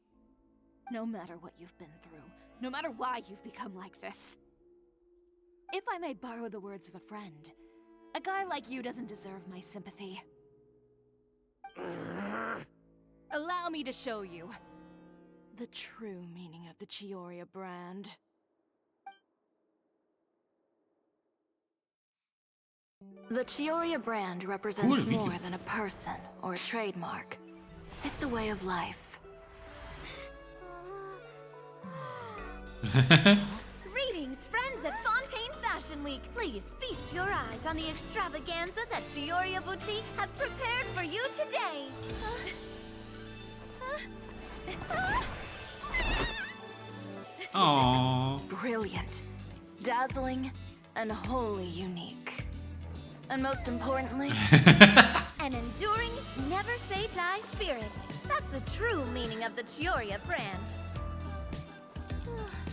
No matter what you've been through, no matter why you've become like this. If I may borrow the words of a friend, a guy like you doesn't deserve my sympathy. Allow me to show you the true meaning of the Chiori brand. The Chiori brand represents more than a person or a trademark. It's a way of life. Greetings, friends at Fontaine Fashion Week. Please feast your eyes on the extravaganza that Cioria Boutique has prepared for you today. Aww. Brilliant, dazzling, and wholly unique. And most importantly, An enduring, never say die spirit. That's the true meaning of the Cioria brand.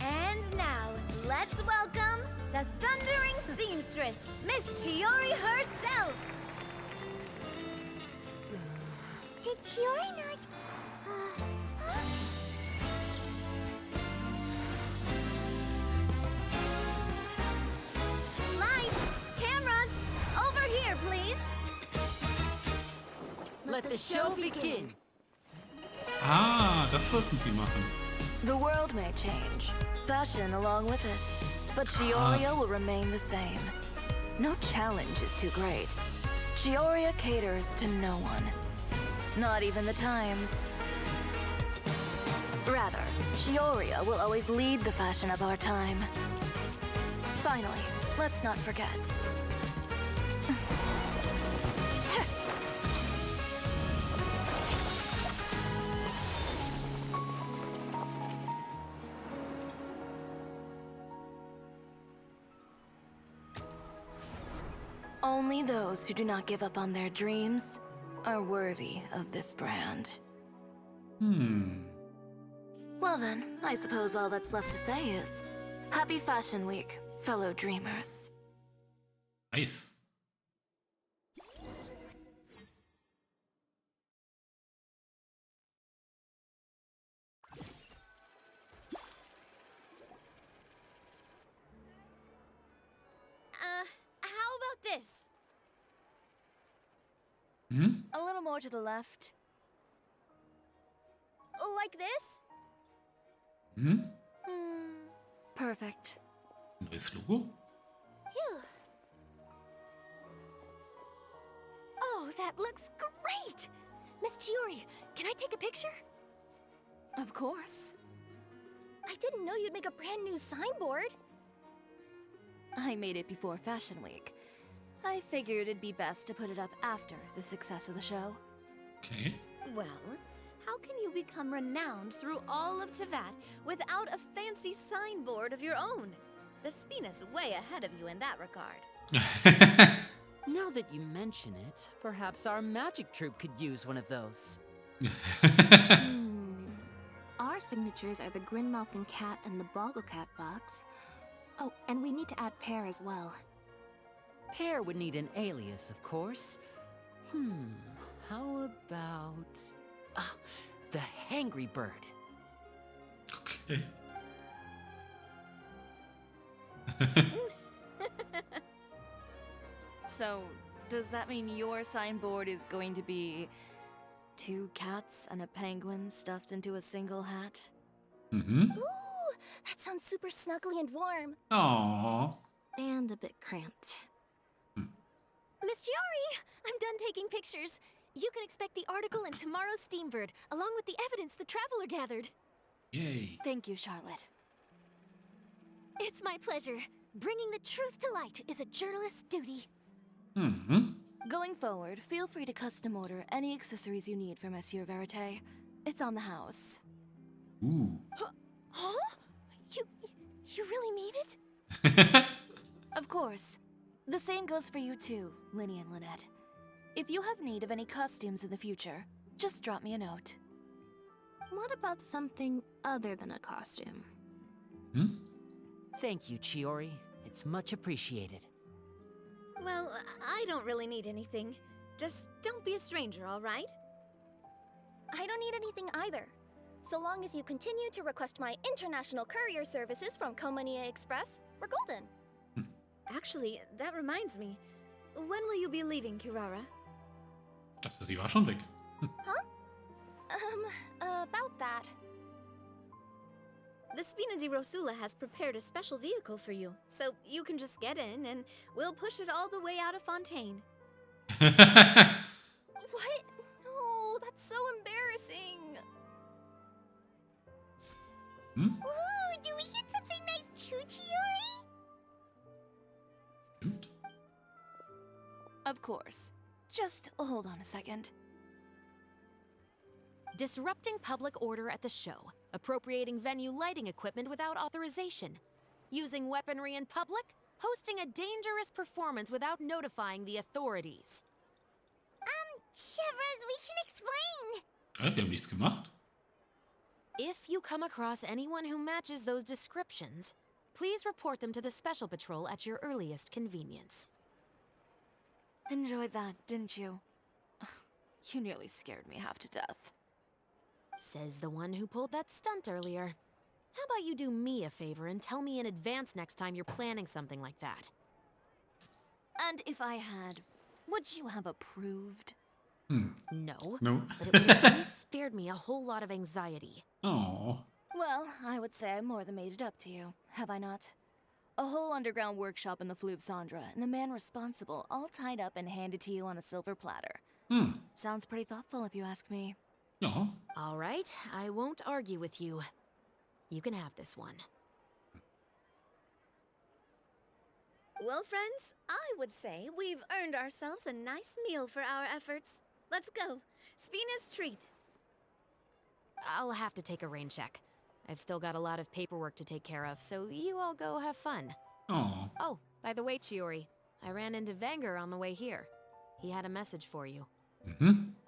And now, let's welcome the thundering seamstress, Miss Chiori herself. Did Chiori not... Lights, cameras, over here, please. Let the show begin. Ah, das sollten sie machen. the world may change, fashion along with it, but Cioria will remain the same. No challenge is too great. Cioria caters to no one. Not even the times. Rather, Cioria will always lead the fashion of our time. Finally, let's not forget. Only those who do not give up on their dreams are worthy of this brand. Well then, I suppose all that's left to say is, Happy Fashion Week, fellow dreamers. Nice. How about this? A little more to the left. Like this? Perfect. Neues Logo? Phew. Oh, that looks great! Miss Chiori, can I take a picture? Of course. I didn't know you'd make a brand new signboard. I made it before Fashion Week. I figured it'd be best to put it up after the success of the show. Okay. Well, how can you become renowned through all of Tevat without a fancy signboard of your own? The Spina's way ahead of you in that regard. Now that you mention it, perhaps our magic troupe could use one of those. Our signatures are the Grin Malkin Cat and the Boggle Cat box. Oh, and we need to add Pear as well. Pear would need an alias, of course. How about... the Hangry Bird. Okay. So, does that mean your signboard is going to be 2 cats and a penguin stuffed into a single hat? Ooh, that sounds super snuggly and warm. Aww. And a bit cramped. Miss Chiori, I'm done taking pictures. You can expect the article in tomorrow's Steambird, along with the evidence the Traveler gathered. Yay. Thank you, Charlotte. It's my pleasure. Bringing the truth to light is a journalist's duty. Going forward, feel free to custom order any accessories you need for Monsieur Verite. It's on the house. Ooh. Huh? You really mean it? Of course. The same goes for you too, Linny and Lynette. If you have need of any costumes in the future, just drop me a note. What about something other than a costume? Thank you, Chiori. It's much appreciated. Well, I don't really need anything. Just don't be a stranger, alright? I don't need anything either. So long as you continue to request my international courier services from Komania Express, we're golden. Actually, that reminds me. When will you be leaving, Kirara? Das für sie war schon weg. Huh? About that. The Spina di Rosula has prepared a special vehicle for you, so you can just get in and we'll push it all the way out of Fontaine. What? No, that's so embarrassing. Ooh, do we get something nice too, Chiori? Of course. Just hold on a second. Disrupting public order at the show. Appropriating venue lighting equipment without authorization. Using weaponry in public. Hosting a dangerous performance without notifying the authorities. Chevras, we can explain. Wir haben nichts gemacht. If you come across anyone who matches those descriptions, please report them to the Special Patrol at your earliest convenience. Enjoyed that, didn't you? You nearly scared me half to death. Says the one who pulled that stunt earlier. How about you do me a favor and tell me in advance next time you're planning something like that? And if I had, would you have approved? No. No. But it would have at least spared me a whole lot of anxiety. Oh. Well, I would say I more than made it up to you, have I not? A whole underground workshop in the Fleuve Sandra, and the man responsible all tied up and handed to you on a silver platter. Sounds pretty thoughtful if you ask me. Ja. All right, I won't argue with you. You can have this one. Well, friends, I would say we've earned ourselves a nice meal for our efforts. Let's go. Spina's treat. I'll have to take a rain check. I've still got a lot of paperwork to take care of, so you all go have fun. Oh. Oh, by the way, Chiori, I ran into Wenger on the way here. He had a message for you.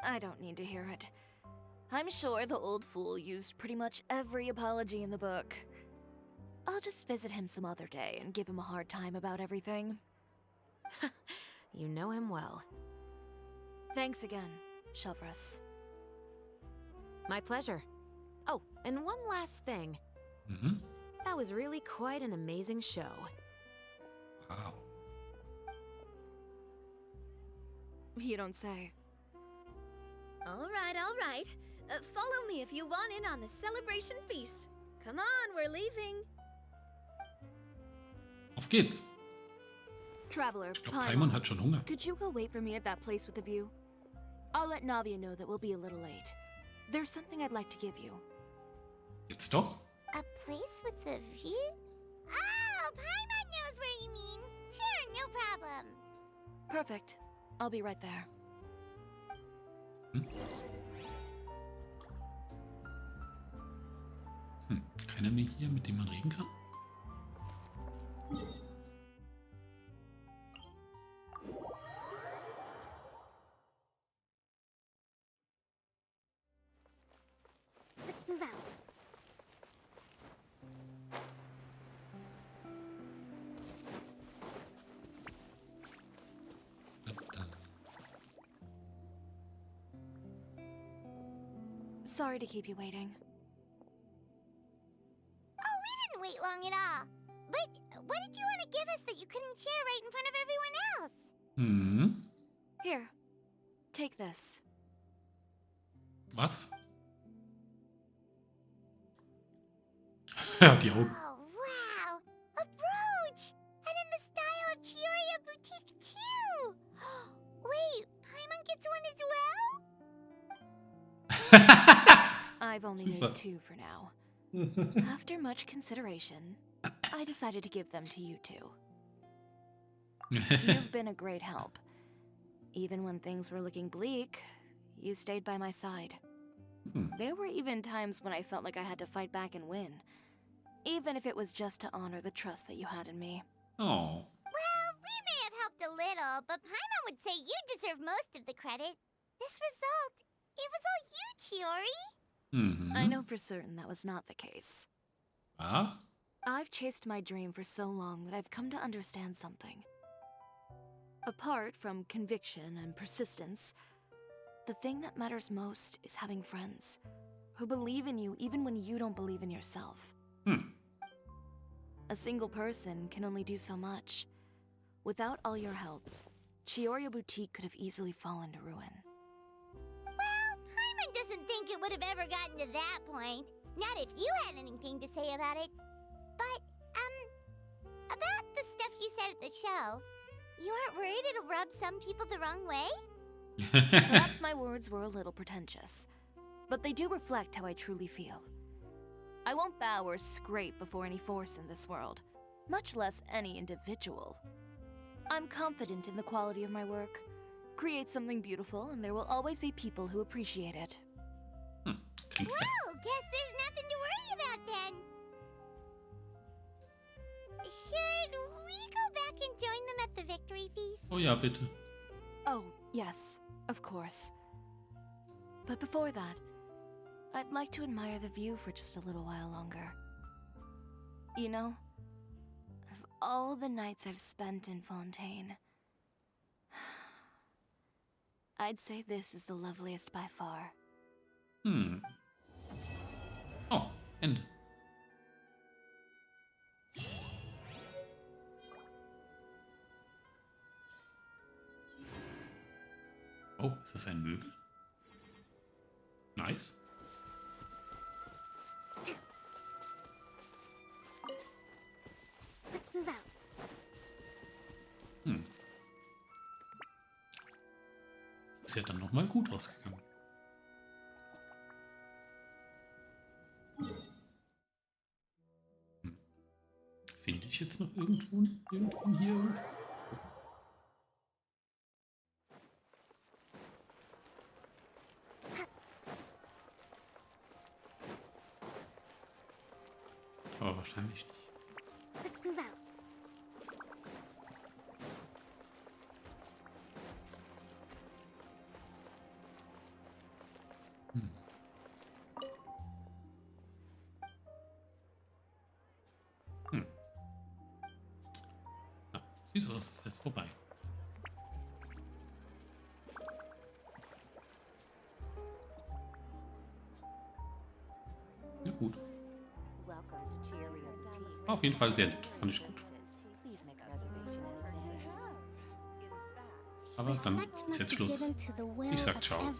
I don't need to hear it. I'm sure the old fool used pretty much every apology in the book. I'll just visit him some other day and give him a hard time about everything. You know him well. Thanks again, Chevras. My pleasure. Oh, and one last thing. That was really quite an amazing show. Wow. You don't say. All right. Follow me if you want in on the celebration feast. Come on, we're leaving. Auf geht's. Traveler, Ich glaube, Paimon hat schon Hunger. could you go wait for me at that place with the view? I'll let Navia know that we'll be a little late. There's something I'd like to give you. Jetzt doch? A place with a view? Oh, Paimon knows where you mean. Sure, no problem. Perfect. I'll be right there. Keiner mehr hier, mit dem man reden kann? Let's move out. Sorry to keep you waiting. Oh, we didn't wait long at all. But what did you want to give us that you couldn't share right in front of everyone else? Here. Take this. Was? Die Augen. Oh, wow. A brooch! And in the style of Chiori boutique, too! Wait, Paimon gets one as well? I've only made 2 for now. After much consideration, I decided to give them to you two. You've been a great help. Even when things were looking bleak, you stayed by my side. There were even times when I felt like I had to fight back and win. Even if it was just to honor the trust that you had in me. Oh. Well, we may have helped a little, but Paimon would say you deserve most of the credit. This result, it was all you, Chiori. I know for certain that was not the case. Ah? I've chased my dream for so long that I've come to understand something. Apart from conviction and persistence, the thing that matters most is having friends who believe in you even when you don't believe in yourself. A single person can only do so much. Without all your help, Chiori Boutique could have easily fallen to ruin. Well, Paimon doesn't think it would have ever gotten to that point. Not if you had anything to say about it. But, about the stuff you said at the show, you aren't worried it'll rub some people the wrong way? Perhaps my words were a little pretentious, but they do reflect how I truly feel. I won't bow or scrape before any force in this world, much less any individual. I'm confident in the quality of my work. Create something beautiful, and there will always be people who appreciate it. Well, guess there's nothing to worry about then. Should we go back and join them at the victory feast? Oh ja, bitte. Oh, yes, of course. But before that, I'd like to admire the view for just a little while longer. You know, of all the nights I've spent in Fontaine, I'd say this is the loveliest by far. Oh, Ende. Oh, ist das ein Möbel? Nice. Let's move out. Das ist ja dann nochmal gut ausgegangen. Finde ich jetzt noch irgendwo hier? Aber wahrscheinlich nicht. Let's move out. Sieht so aus, als wäre es vorbei. Ja gut. War auf jeden Fall sehr nett, fand ich gut. Aber dann ist jetzt Schluss. Ich sag ciao.